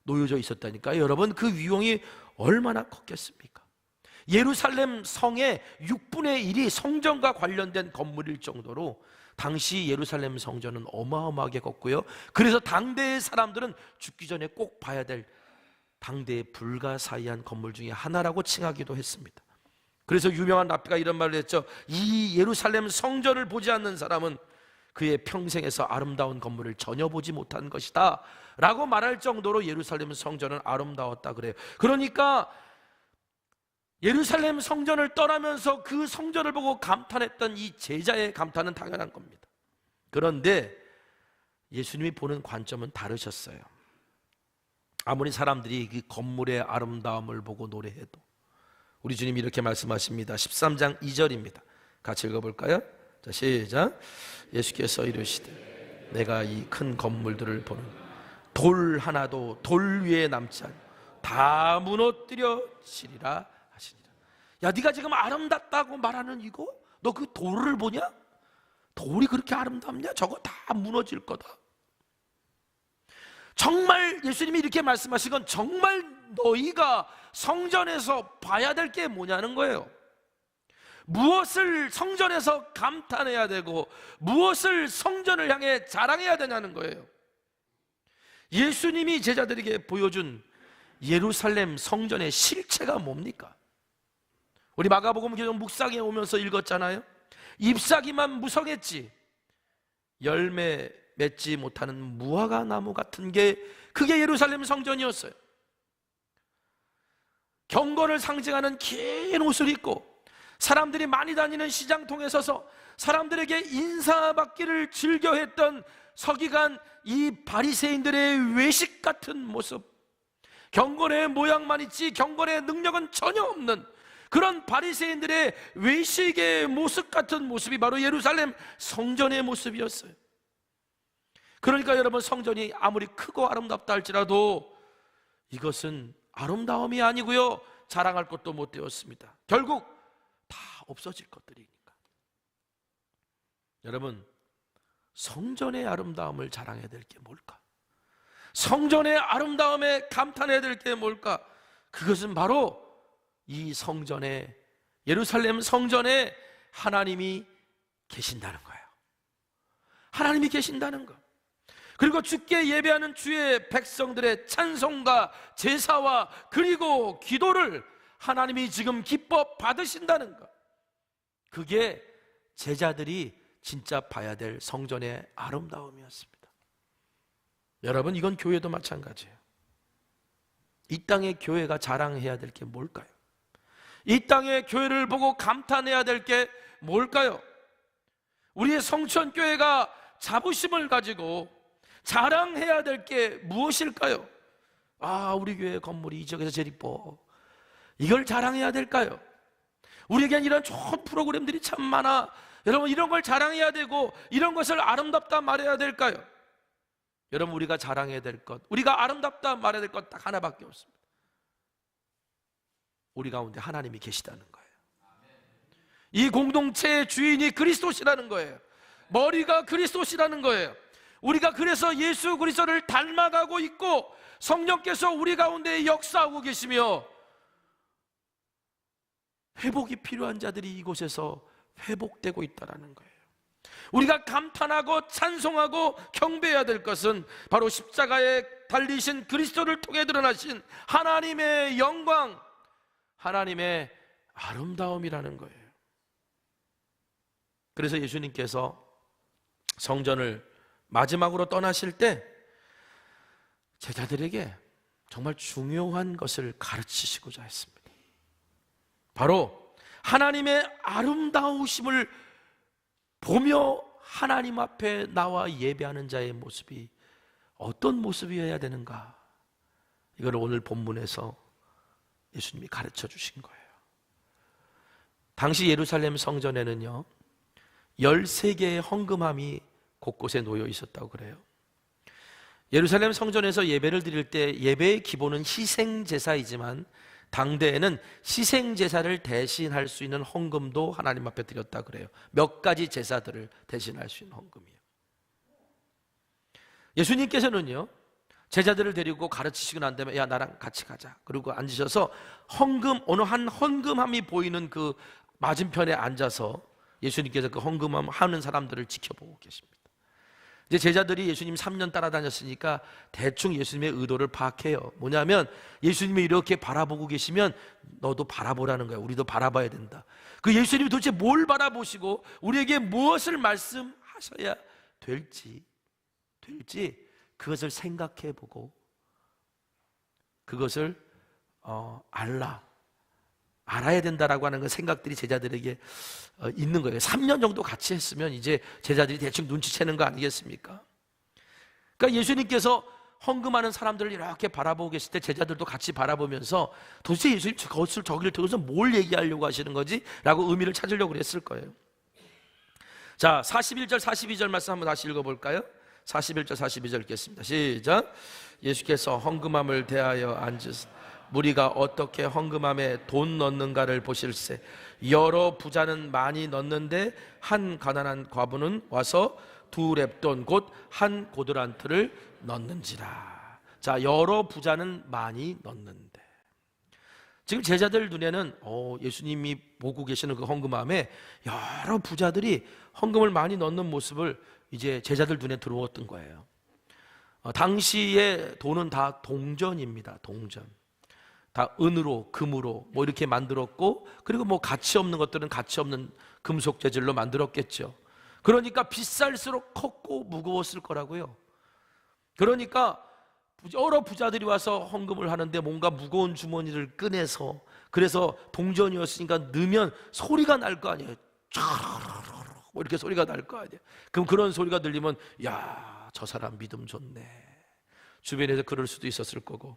놓여져 있었다니까요. 여러분, 그 위용이 얼마나 컸겠습니까? 예루살렘 성의 6분의 1이 성전과 관련된 건물일 정도로 당시 예루살렘 성전은 어마어마하게 컸고요. 그래서 당대의 사람들은 죽기 전에 꼭 봐야 될 당대의 불가사의한 건물 중에 하나라고 칭하기도 했습니다. 그래서 유명한 랍비가 이런 말을 했죠. 이 예루살렘 성전을 보지 않는 사람은 그의 평생에서 아름다운 건물을 전혀 보지 못한 것이다 라고 말할 정도로 예루살렘 성전은 아름다웠다 그래요. 그러니까 예루살렘 성전을 떠나면서 그 성전을 보고 감탄했던 이 제자의 감탄은 당연한 겁니다. 그런데 예수님이 보는 관점은 다르셨어요. 아무리 사람들이 그 건물의 아름다움을 보고 노래해도 우리 주님이 이렇게 말씀하십니다. 13장 2절입니다. 같이 읽어볼까요? 자, 시작. 예수께서 이르시되 내가 이 큰 건물들을 보는 돌 하나도 돌 위에 남지 않고 다 무너뜨려지리라 하시니라. 야, 네가 지금 아름답다고 말하는 이거 너 그 돌을 보냐? 돌이 그렇게 아름답냐? 저거 다 무너질 거다. 정말 예수님이 이렇게 말씀하신 건 정말 너희가 성전에서 봐야 될 게 뭐냐는 거예요. 무엇을 성전에서 감탄해야 되고 무엇을 성전을 향해 자랑해야 되냐는 거예요. 예수님이 제자들에게 보여준 예루살렘 성전의 실체가 뭡니까? 우리 마가복음 교정 묵상에 오면서 읽었잖아요. 잎사귀만 무성했지 열매 맺지 못하는 무화과 나무 같은 게 그게 예루살렘 성전이었어요. 경건을 상징하는 긴 옷을 입고 사람들이 많이 다니는 시장통에 서서 사람들에게 인사받기를 즐겨했던 서기관 이 바리새인들의 외식 같은 모습, 경건의 모양만 있지 경건의 능력은 전혀 없는 그런 바리새인들의 외식의 모습 같은 모습이 바로 예루살렘 성전의 모습이었어요. 그러니까 여러분, 성전이 아무리 크고 아름답다 할지라도 이것은 아름다움이 아니고요, 자랑할 것도 못 되었습니다. 결국 다 없어질 것들이니까. 여러분, 성전의 아름다움을 자랑해야 될 게 뭘까? 성전의 아름다움에 감탄해야 될 게 뭘까? 그것은 바로 이 성전에, 예루살렘 성전에 하나님이 계신다는 거예요. 하나님이 계신다는 것. 그리고 주께 예배하는 주의 백성들의 찬송과 제사와 그리고 기도를 하나님이 지금 기뻐 받으신다는 것. 그게 제자들이 진짜 봐야 될 성전의 아름다움이었습니다. 여러분, 이건 교회도 마찬가지예요. 이 땅의 교회가 자랑해야 될 게 뭘까요? 이 땅의 교회를 보고 감탄해야 될 게 뭘까요? 우리의 성천교회가 자부심을 가지고 자랑해야 될 게 무엇일까요? 아, 우리 교회 건물이 이 지역에서 제일 이뻐. 이걸 자랑해야 될까요? 우리에겐 이런 좋은 프로그램들이 참 많아. 여러분, 이런 걸 자랑해야 되고 이런 것을 아름답다 말해야 될까요? 여러분, 우리가 자랑해야 될 것, 우리가 아름답다 말해야 될 것 딱 하나밖에 없습니다. 우리 가운데 하나님이 계시다는 거예요. 이 공동체의 주인이 그리스도시라는 거예요. 머리가 그리스도시라는 거예요. 우리가 그래서 예수 그리스도를 닮아가고 있고 성령께서 우리 가운데 역사하고 계시며 회복이 필요한 자들이 이곳에서 회복되고 있다는 거예요. 우리가 감탄하고 찬송하고 경배해야 될 것은 바로 십자가에 달리신 그리스도를 통해 드러나신 하나님의 영광, 하나님의 아름다움이라는 거예요. 그래서 예수님께서 성전을 마지막으로 떠나실 때 제자들에게 정말 중요한 것을 가르치시고자 했습니다. 바로 하나님의 아름다우심을 보며 하나님 앞에 나와 예배하는 자의 모습이 어떤 모습이어야 되는가, 이걸 오늘 본문에서 예수님이 가르쳐 주신 거예요. 당시 예루살렘 성전에는요 13개의 헌금함이 곳곳에 놓여 있었다고 그래요. 예루살렘 성전에서 예배를 드릴 때 예배의 기본은 희생제사이지만 당대에는 희생제사를 대신할 수 있는 헌금도 하나님 앞에 드렸다 그래요. 몇 가지 제사들을 대신할 수 있는 헌금이에요. 예수님께서는요 제자들을 데리고 가르치시고 난 다음에 야 나랑 같이 가자, 그리고 앉으셔서 어느 한 헌금함이 보이는 그 맞은편에 앉아서 예수님께서 그 헌금함 하는 사람들을 지켜보고 계십니다. 이제 제자들이 예수님 3년 따라다녔으니까 대충 예수님의 의도를 파악해요. 뭐냐면 예수님이 이렇게 바라보고 계시면 너도 바라보라는 거야. 우리도 바라봐야 된다. 그 예수님이 도대체 뭘 바라보시고 우리에게 무엇을 말씀하셔야 될지 그것을 생각해보고 그것을 알아야 된다라고 하는 그 생각들이 제자들에게 있는 거예요. 3년 정도 같이 했으면 이제 제자들이 대충 눈치채는 거 아니겠습니까? 그러니까 예수님께서 헌금하는 사람들을 이렇게 바라보고 계실 때 제자들도 같이 바라보면서 도대체 예수님 저기를 통해서 뭘 얘기하려고 하시는 거지? 라고 의미를 찾으려고 그랬을 거예요. 자, 41절 42절 말씀 한번 다시 읽어볼까요? 41절 42절 읽겠습니다. 시작. 예수께서 헌금함을 대하여 앉으사 무리가 어떻게 헌금함에 돈 넣는가를 보실세. 여러 부자는 많이 넣는데 한 가난한 과부는 와서 2렙돈 곧 한 고드란트를 넣는지라. 자, 여러 부자는 많이 넣는데, 지금 제자들 눈에는 예수님이 보고 계시는 그 헌금함에 여러 부자들이 헌금을 많이 넣는 모습을 이제 제자들 눈에 들어왔던 거예요. 당시의 돈은 다 동전입니다. 동전. 다 은으로, 금으로 뭐 이렇게 만들었고, 그리고 뭐 가치 없는 것들은 가치 없는 금속 재질로 만들었겠죠. 그러니까 비쌀수록 컸고 무거웠을 거라고요. 그러니까 여러 부자들이 와서 헌금을 하는데 뭔가 무거운 주머니를 꺼내서, 그래서 동전이었으니까 넣으면 소리가 날 거 아니에요. 뭐 이렇게 소리가 날 거 아니에요. 그럼 그런 소리가 들리면 야, 저 사람 믿음 좋네. 주변에서 그럴 수도 있었을 거고,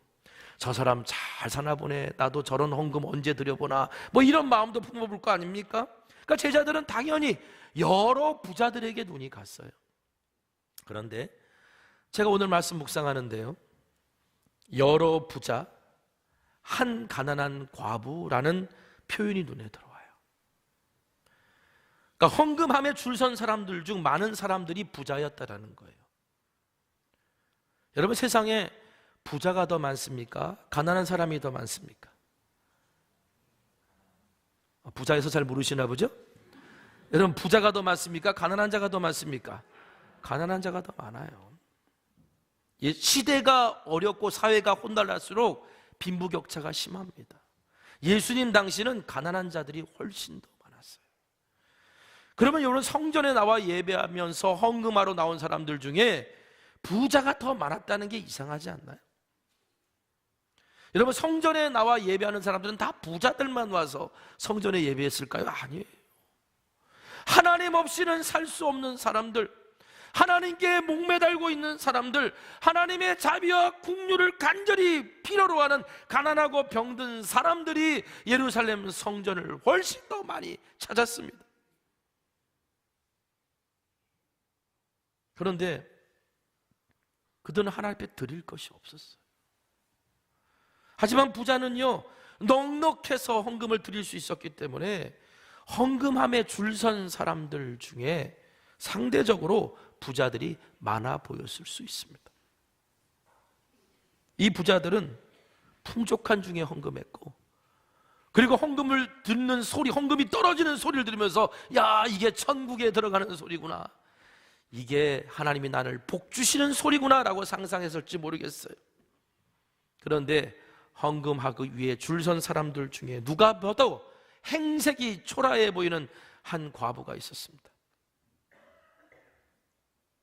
저 사람 잘 사나 보네. 나도 저런 헌금 언제 드려보나. 뭐 이런 마음도 품어볼 거 아닙니까? 그러니까 제자들은 당연히 여러 부자들에게 눈이 갔어요. 그런데 제가 오늘 말씀 묵상하는데요, 여러 부자, 한 가난한 과부라는 표현이 눈에 들어와요. 그러니까 헌금함에 줄 선 사람들 중 많은 사람들이 부자였다라는 거예요. 여러분, 세상에 부자가 더 많습니까? 가난한 사람이 더 많습니까? 부자에서 잘 모르시나 보죠? 여러분, 부자가 더 많습니까? 가난한 자가 더 많습니까? 가난한 자가 더 많아요. 시대가 어렵고 사회가 혼란할수록 빈부격차가 심합니다. 예수님 당시는 가난한 자들이 훨씬 더 많았어요. 그러면 여러분, 성전에 나와 예배하면서 헌금하러 나온 사람들 중에 부자가 더 많았다는 게 이상하지 않나요? 여러분, 성전에 나와 예배하는 사람들은 다 부자들만 와서 성전에 예배했을까요? 아니에요. 하나님 없이는 살 수 없는 사람들, 하나님께 목매달고 있는 사람들, 하나님의 자비와 긍휼을 간절히 필요로 하는 가난하고 병든 사람들이 예루살렘 성전을 훨씬 더 많이 찾았습니다. 그런데 그들은 하나님 앞에 드릴 것이 없었어요. 하지만 부자는요, 넉넉해서 헌금을 드릴 수 있었기 때문에 헌금함에 줄 선 사람들 중에 상대적으로 부자들이 많아 보였을 수 있습니다. 이 부자들은 풍족한 중에 헌금했고, 그리고 헌금을 듣는 소리, 헌금이 떨어지는 소리를 들으면서 야, 이게 천국에 들어가는 소리구나, 이게 하나님이 나를 복 주시는 소리구나 라고 상상했을지 모르겠어요. 그런데 헌금하기 위해 줄 선 사람들 중에 누가 봐도 행색이 초라해 보이는 한 과부가 있었습니다.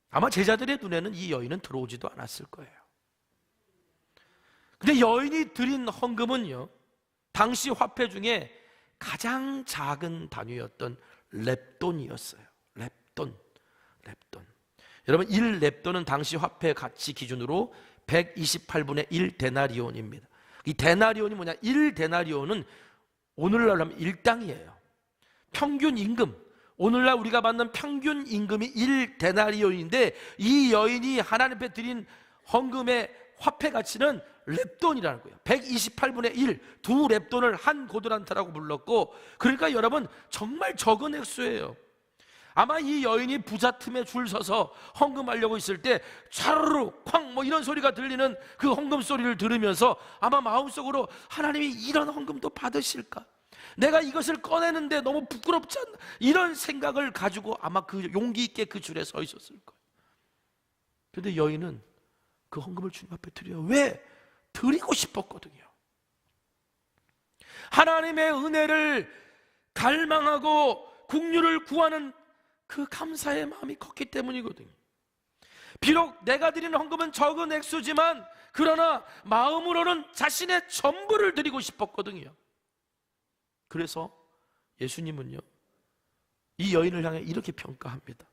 아마 제자들의 눈에는 이 여인은 들어오지도 않았을 거예요. 근데 여인이 드린 헌금은요, 당시 화폐 중에 가장 작은 단위였던 렙돈이었어요. 렙돈. 여러분, 1렙돈은 당시 화폐 가치 기준으로 128분의 1 데나리온입니다. 이 데나리온이 뭐냐? 1 데나리온은 오늘날로 하면 1당이에요. 평균 임금, 오늘날 우리가 받는 평균 임금이 1 데나리온인데, 이 여인이 하나님 앞에 드린 헌금의 화폐 가치는 렙돈이라는 거예요. 128분의 1, 2렙돈을 한 고드란트라고 불렀고, 그러니까 여러분, 정말 적은 액수예요. 아마 이 여인이 부자 틈에 줄 서서 헌금하려고 있을 때 차르르 쾅 뭐 이런 소리가 들리는 그 헌금 소리를 들으면서 아마 마음속으로 하나님이 이런 헌금도 받으실까? 내가 이것을 꺼내는데 너무 부끄럽지 않나? 이런 생각을 가지고 아마 그 용기 있게 그 줄에 서 있었을 거예요. 그런데 여인은 그 헌금을 주님 앞에 드려요. 왜? 드리고 싶었거든요. 하나님의 은혜를 갈망하고 긍휼을 구하는 그 감사의 마음이 컸기 때문이거든요. 비록 내가 드리는 헌금은 적은 액수지만, 그러나 마음으로는 자신의 전부를 드리고 싶었거든요. 그래서 예수님은요, 이 여인을 향해 이렇게 평가합니다.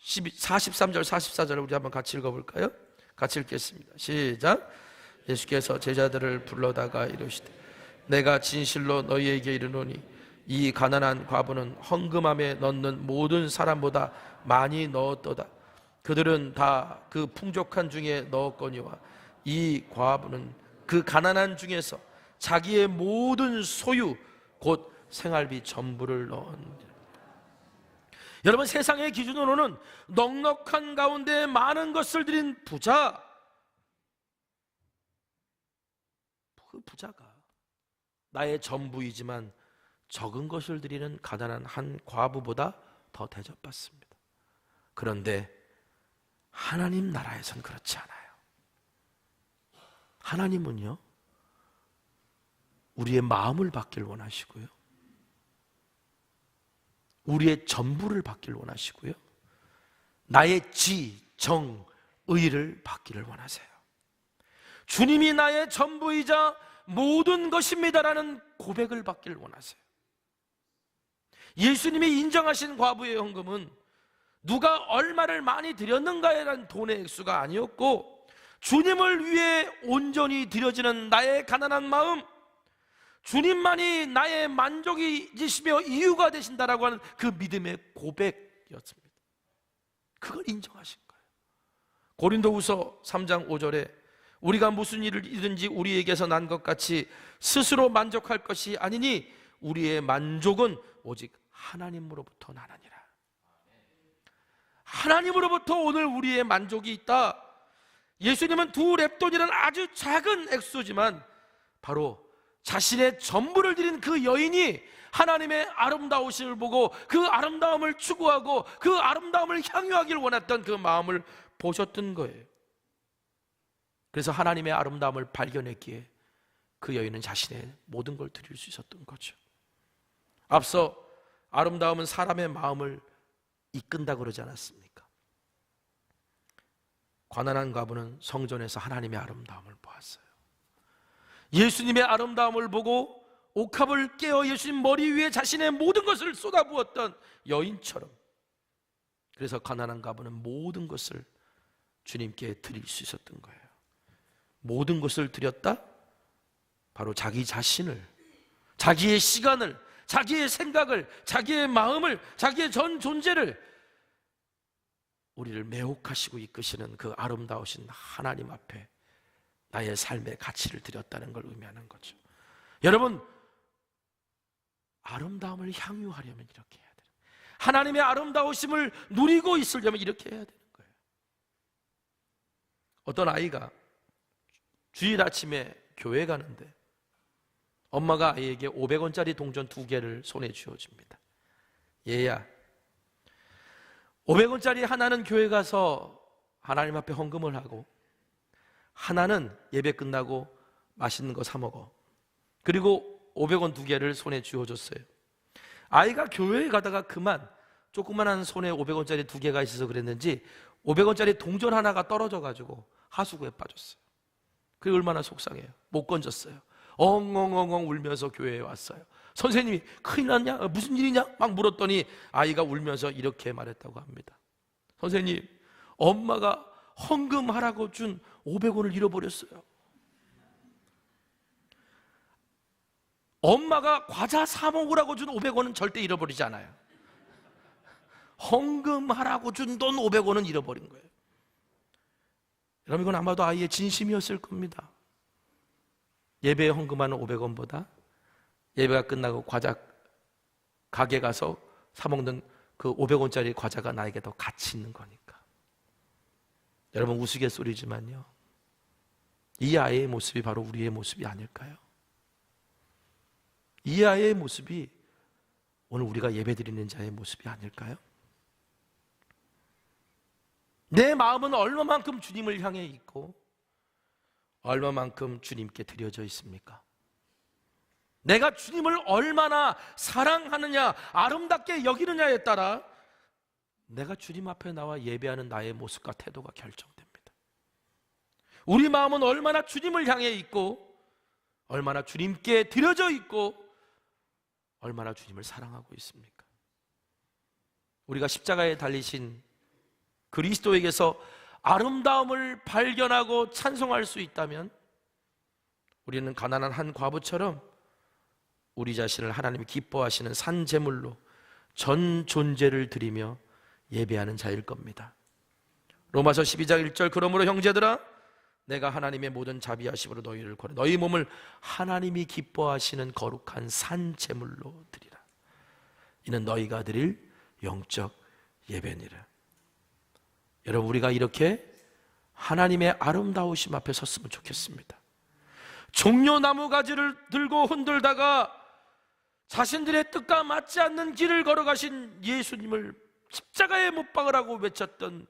43절 44절을 우리 한번 같이 읽어볼까요? 같이 읽겠습니다. 시작. 예수께서 제자들을 불러다가 이르시되, 내가 진실로 너희에게 이르노니 이 가난한 과부는 헌금함에 넣는 모든 사람보다 많이 넣었도다. 그들은 다 그 풍족한 중에 넣었거니와 이 과부는 그 가난한 중에서 자기의 모든 소유 곧 생활비 전부를 넣었느니라. 여러분, 세상의 기준으로는 넉넉한 가운데 많은 것을 드린 부자, 그 부자가 나의 전부이지만 적은 것을 드리는 가난한 한 과부보다 더 대접받습니다. 그런데 하나님 나라에선 그렇지 않아요. 하나님은요, 우리의 마음을 받길 원하시고요, 우리의 전부를 받길 원하시고요, 나의 지, 정, 의를 받기를 원하세요. 주님이 나의 전부이자 모든 것입니다라는 고백을 받기를 원하세요. 예수님이 인정하신 과부의 헌금은 누가 얼마를 많이 드렸는가에 대한 돈의 액수가 아니었고, 주님을 위해 온전히 드려지는 나의 가난한 마음, 주님만이 나의 만족이시며 이유가 되신다라고 하는 그 믿음의 고백이었습니다. 그걸 인정하신 거예요. 고린도후서 3장 5절에 우리가 무슨 일을 이든지 우리에게서 난 것 같이 스스로 만족할 것이 아니니 우리의 만족은 오직 하나님으로부터 나느니라. 하나님으로부터 오늘 우리의 만족이 있다. 예수님은 2렙돈이라는 아주 작은 액수지만 바로 자신의 전부를 드린 그 여인이 하나님의 아름다우심을 보고 그 아름다움을 추구하고 그 아름다움을 향유하길 원했던 그 마음을 보셨던 거예요. 그래서 하나님의 아름다움을 발견했기에 그 여인은 자신의 모든 걸 드릴 수 있었던 거죠. 앞서 아름다움은 사람의 마음을 이끈다 그러지 않았습니까? 가난한 과부는 성전에서 하나님의 아름다움을 보았어요. 예수님의 아름다움을 보고 옥합을 깨어 예수님 머리 위에 자신의 모든 것을 쏟아부었던 여인처럼, 그래서 가난한 과부는 모든 것을 주님께 드릴 수 있었던 거예요. 모든 것을 드렸다? 바로 자기 자신을, 자기의 시간을, 자기의 생각을, 자기의 마음을, 자기의 전 존재를 우리를 매혹하시고 이끄시는 그 아름다우신 하나님 앞에 나의 삶의 가치를 드렸다는 걸 의미하는 거죠. 여러분, 아름다움을 향유하려면 이렇게 해야 돼요. 하나님의 아름다우심을 누리고 있으려면 이렇게 해야 되는 거예요. 어떤 아이가 주일 아침에 교회 가는데 엄마가 아이에게 500원짜리 동전 2개를 손에 쥐어줍니다. 얘야, 500원짜리 하나는 교회 가서 하나님 앞에 헌금을 하고, 하나는 예배 끝나고 맛있는 거 사 먹어. 그리고 500원 2개를 손에 쥐어줬어요. 아이가 교회에 가다가 그만 조그만한 손에 500원짜리 2개가 있어서 그랬는지 500원짜리 동전 하나가 떨어져가지고 하수구에 빠졌어요. 그게 얼마나 속상해요. 못 건졌어요. 엉엉엉엉 울면서 교회에 왔어요. 선생님이 큰일 났냐? 무슨 일이냐? 막 물었더니 아이가 울면서 이렇게 말했다고 합니다. 선생님, 엄마가 헌금하라고 준 500원을 잃어버렸어요. 엄마가 과자 사 먹으라고 준 500원은 절대 잃어버리지 않아요. 헌금하라고 준 돈 500원은 잃어버린 거예요. 여러분, 이건 아마도 아이의 진심이었을 겁니다. 예배에 헌금하는 500원보다 예배가 끝나고 과자 가게 가서 사 먹는 그 500원짜리 과자가 나에게 더 가치 있는 거니까. 여러분, 우스갯소리지만요, 이 아이의 모습이 바로 우리의 모습이 아닐까요? 이 아이의 모습이 오늘 우리가 예배드리는 자의 모습이 아닐까요? 내 마음은 얼마만큼 주님을 향해 있고 얼마만큼 주님께 드려져 있습니까? 내가 주님을 얼마나 사랑하느냐, 아름답게 여기느냐에 따라 내가 주님 앞에 나와 예배하는 나의 모습과 태도가 결정됩니다. 우리 마음은 얼마나 주님을 향해 있고 얼마나 주님께 드려져 있고 얼마나 주님을 사랑하고 있습니까? 우리가 십자가에 달리신 그리스도에게서 아름다움을 발견하고 찬송할 수 있다면 우리는 가난한 한 과부처럼 우리 자신을 하나님이 기뻐하시는 산 제물로 전 존재를 드리며 예배하는 자일 겁니다. 로마서 12장 1절, 그러므로 형제들아 내가 하나님의 모든 자비하심으로 너희를 구하라. 너희 몸을 하나님이 기뻐하시는 거룩한 산 제물로 드리라. 이는 너희가 드릴 영적 예배니라. 여러분, 우리가 이렇게 하나님의 아름다우심 앞에 섰으면 좋겠습니다. 종려나무 가지를 들고 흔들다가 자신들의 뜻과 맞지 않는 길을 걸어가신 예수님을 십자가에 못 박으라고 외쳤던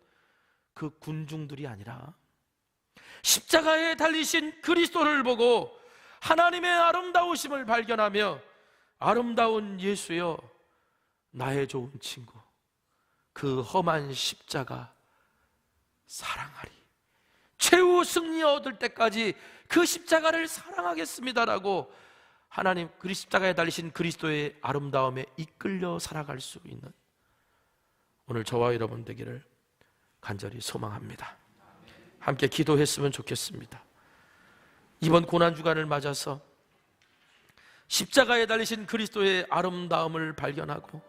그 군중들이 아니라 십자가에 달리신 그리스도를 보고 하나님의 아름다우심을 발견하며 아름다운 예수여, 나의 좋은 친구, 그 험한 십자가 사랑하리. 최후 승리 얻을 때까지 그 십자가를 사랑하겠습니다라고 하나님 그 십자가에 달리신 그리스도의 아름다움에 이끌려 살아갈 수 있는 오늘 저와 여러분 되기를 간절히 소망합니다. 함께 기도했으면 좋겠습니다. 이번 고난주간을 맞아서 십자가에 달리신 그리스도의 아름다움을 발견하고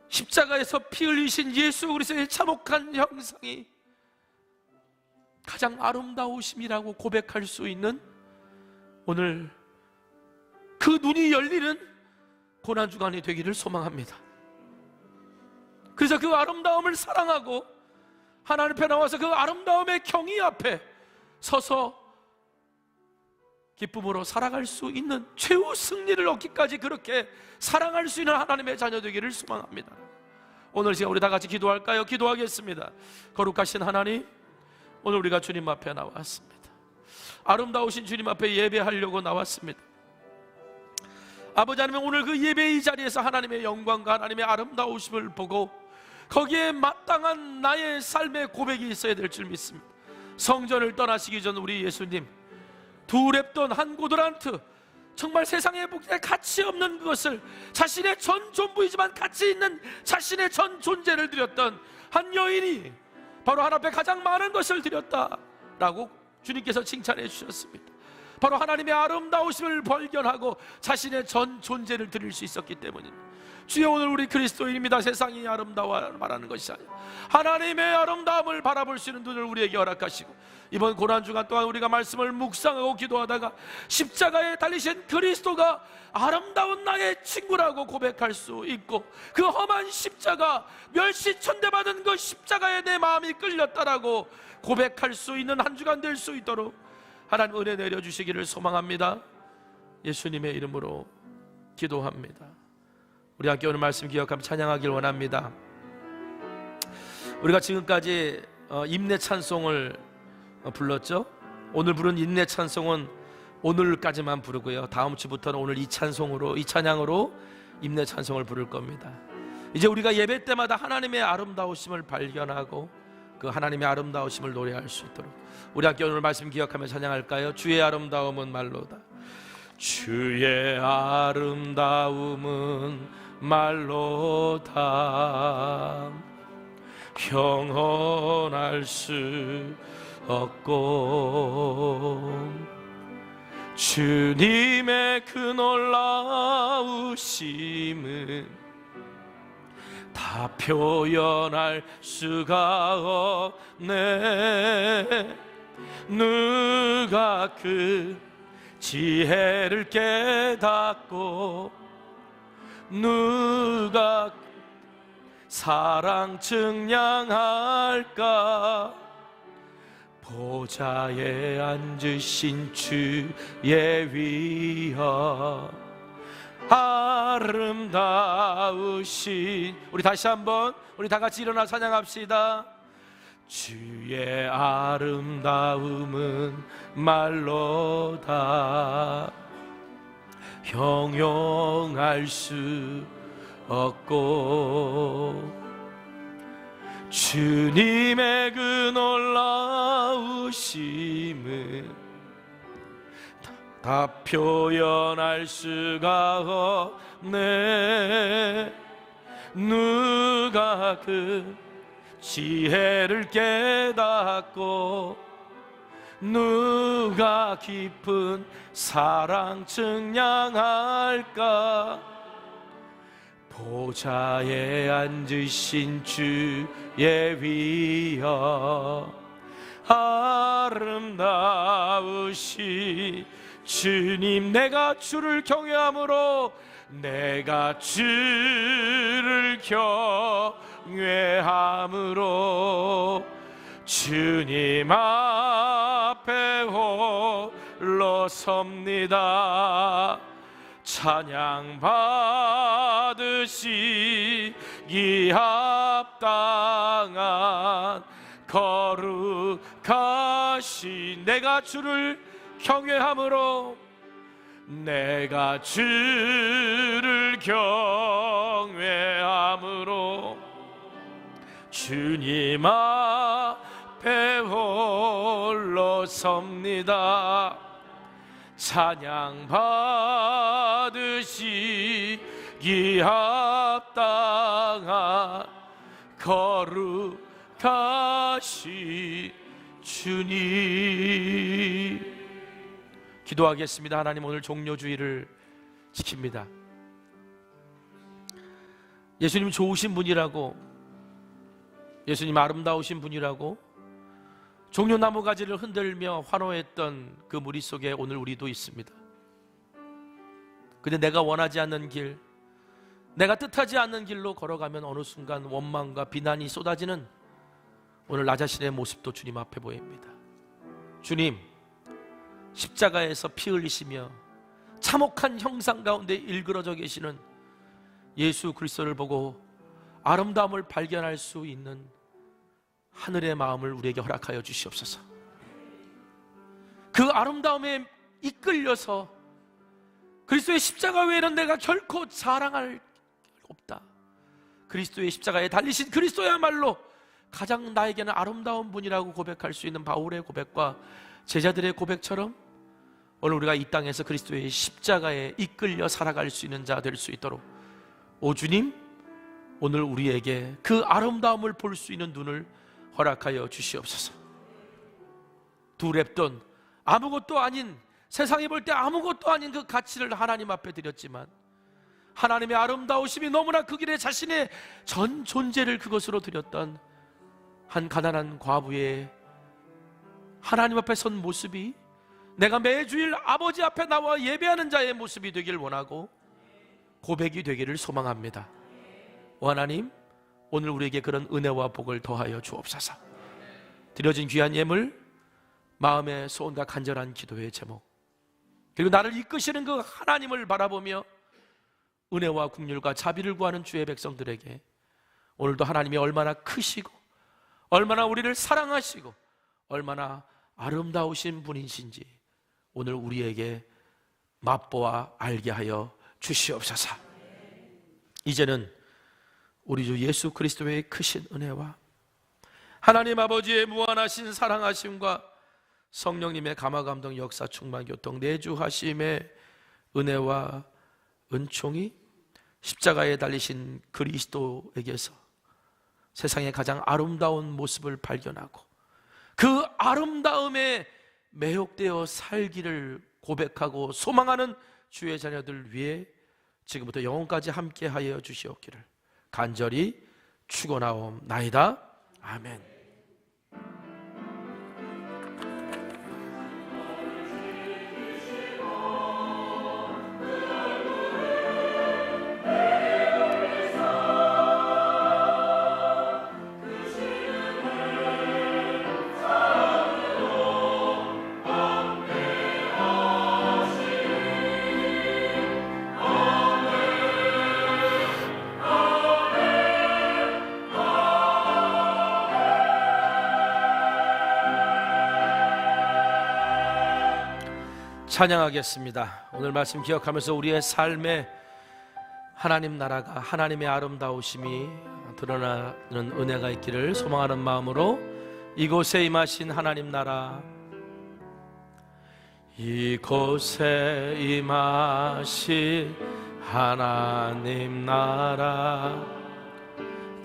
십자가에서 피 흘리신 예수 그리스도의 참혹한 형상이 가장 아름다우심이라고 고백할 수 있는 오늘 그 눈이 열리는 고난주간이 되기를 소망합니다. 그래서 그 아름다움을 사랑하고 하나님 앞에 나와서 그 아름다움의 경의 앞에 서서 기쁨으로 살아갈 수 있는 최후 승리를 얻기까지 그렇게 사랑할 수 있는 하나님의 자녀 되기를 소망합니다. 오늘 시간 우리 다 같이 기도할까요? 기도하겠습니다. 거룩하신 하나님, 오늘 우리가 주님 앞에 나왔습니다. 아름다우신 주님 앞에 예배하려고 나왔습니다. 아버지 하나님, 오늘 그 예배의 자리에서 하나님의 영광과 하나님의 아름다우심을 보고 거기에 마땅한 나의 삶의 고백이 있어야 될 줄 믿습니다. 성전을 떠나시기 전 우리 예수님 두 랩돈 한 고드란트, 정말 세상에 보기에 가치 없는 그것을 자신의 전 전부이지만 가치 있는 자신의 전 존재를 드렸던 한 여인이 바로 하나님 앞에 가장 많은 것을 드렸다라고 주님께서 칭찬해 주셨습니다. 바로 하나님의 아름다우심을 발견하고 자신의 전 존재를 드릴 수 있었기 때문입니다. 주여, 오늘 우리 그리스도인입니다. 세상이 아름다워 말하는 것이 아니라 하나님의 아름다움을 바라볼 수 있는 눈을 우리에게 허락하시고 이번 고난주간 또한 우리가 말씀을 묵상하고 기도하다가 십자가에 달리신 그리스도가 아름다운 나의 친구라고 고백할 수 있고 그 험한 십자가, 멸시천대받은 그 십자가에 내 마음이 끌렸다라고 고백할 수 있는 한 주간 될 수 있도록 하나님 은혜 내려주시기를 소망합니다. 예수님의 이름으로 기도합니다. 우리 함께 오늘 말씀 기억하며 찬양하길 원합니다. 우리가 지금까지 임내 찬송을 불렀죠. 오늘 부른 임내 찬송은 오늘까지만 부르고요, 다음 주부터는 오늘 이 찬양으로 임내 찬송을 부를 겁니다. 이제 우리가 예배 때마다 하나님의 아름다우심을 발견하고 그 하나님의 아름다우심을 노래할 수 있도록 우리 함께 오늘 말씀 기억하며 찬양할까요? 주의 아름다움은 말로다. 주의 아름다움은 말로다. 형언할 수 없고 주님의 그 놀라우심은 다 표현할 수가 없네. 누가 그 지혜를 깨닫고 누가 사랑 증량할까. 보좌에 앉으신 주의 위엄 아름다우신, 우리 다시 한번 우리 다 같이 일어나 찬양합시다. 주의 아름다움은 말로다. 형용할 수 없고 주님의 그 놀라우심은 다 표현할 수가 없네. 누가 그 지혜를 깨닫고 누가 깊은 사랑 증량할까. 보좌에 앉으신 주의 위엄 아름다우시 주님, 내가 주를 경외함으로, 내가 주를 경외함으로 주님 앞에 홀로 섭니다. 찬양 받으시기 합당한 거룩하신, 내가 주를 경외함으로, 내가 주를 경외함으로 주님 앞에 홀로 섭니다. 찬양 받으시기 합당한 거룩하신 주님. 기도하겠습니다. 하나님, 오늘 종료주의를 지킵니다. 예수님 좋으신 분이라고, 예수님 아름다우신 분이라고 종려나무 가지를 흔들며 환호했던 그 무리 속에 오늘 우리도 있습니다. 근데 내가 원하지 않는 길, 내가 뜻하지 않는 길로 걸어가면 어느 순간 원망과 비난이 쏟아지는 오늘 나 자신의 모습도 주님 앞에 보입니다. 주님, 십자가에서 피 흘리시며 참혹한 형상 가운데 일그러져 계시는 예수 그리스도를 보고 아름다움을 발견할 수 있는 하늘의 마음을 우리에게 허락하여 주시옵소서. 그 아름다움에 이끌려서 그리스도의 십자가 외에는 내가 결코 자랑할 없다, 그리스도의 십자가에 달리신 그리스도야말로 가장 나에게는 아름다운 분이라고 고백할 수 있는 바울의 고백과 제자들의 고백처럼 오늘 우리가 이 땅에서 그리스도의 십자가에 이끌려 살아갈 수 있는 자 될 수 있도록, 오 주님, 오늘 우리에게 그 아름다움을 볼 수 있는 눈을 허락하여 주시옵소서. 두렵던 아무것도 아닌, 세상이 볼 때 아무것도 아닌 그 가치를 하나님 앞에 드렸지만 하나님의 아름다우심이 너무나 그 길에 자신의 전 존재를 그것으로 드렸던 한 가난한 과부의 하나님 앞에 선 모습이 내가 매주일 아버지 앞에 나와 예배하는 자의 모습이 되길 원하고 고백이 되기를 소망합니다. 오 하나님, 오늘 우리에게 그런 은혜와 복을 더하여 주옵소서. 드려진 귀한 예물, 마음의 소원과 간절한 기도의 제목, 그리고 나를 이끄시는 그 하나님을 바라보며 은혜와 긍휼과 자비를 구하는 주의 백성들에게 오늘도 하나님이 얼마나 크시고 얼마나 우리를 사랑하시고 얼마나 아름다우신 분이신지 오늘 우리에게 맛보아 알게 하여 주시옵소서. 이제는 우리 주 예수 그리스도의 크신 은혜와 하나님 아버지의 무한하신 사랑하심과 성령님의 감화감동 역사 충만 교통 내주하심의 은혜와 은총이 십자가에 달리신 그리스도에게서 세상의 가장 아름다운 모습을 발견하고 그 아름다움에 매혹되어 살기를 고백하고 소망하는 주의 자녀들 위해 지금부터 영원까지 함께하여 주시옵기를 간절히 축원하옵나이다. 아멘. 찬양하겠습니다. 오늘 말씀 기억하면서 우리의 삶에 하나님 나라가, 하나님의 아름다우심이 드러나는 은혜가 있기를 소망하는 마음으로 이곳에 임하신 하나님 나라, 이곳에 임하신 하나님 나라,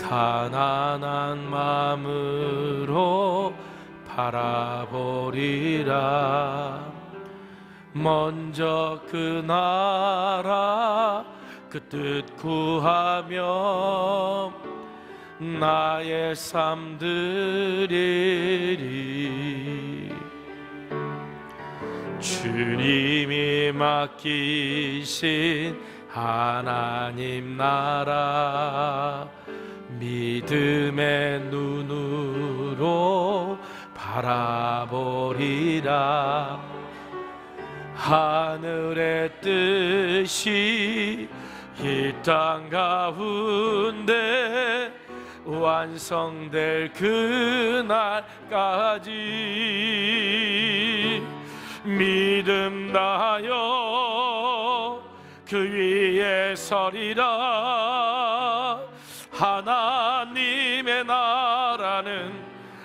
가난한 마음으로 바라보리라. 먼저 그 나라 그 뜻 구하며 나의 삶 드리리. 주님이 맡기신 하나님 나라 믿음의 눈으로 바라보리라. 하늘의 뜻이 이 땅 가운데 완성될 그날까지 믿음 다하여 그 위에 서리라. 하나님의 나라는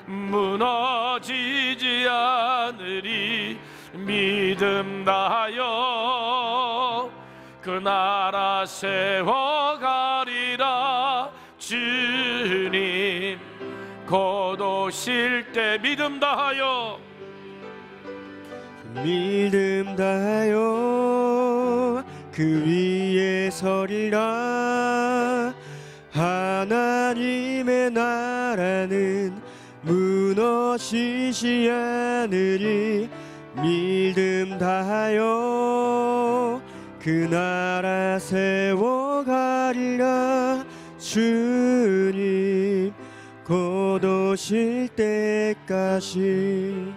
무너지지 않으리. 믿음 다하여 그 나라 세워가리라. 주님 곧 오실 때 믿음 다하여 믿음 다하여 그 위에 서리라. 하나님의 나라는 무너지지 않으리. 믿음 다하여 그 나라 세워가리라. 주님 곧 오실 때까지.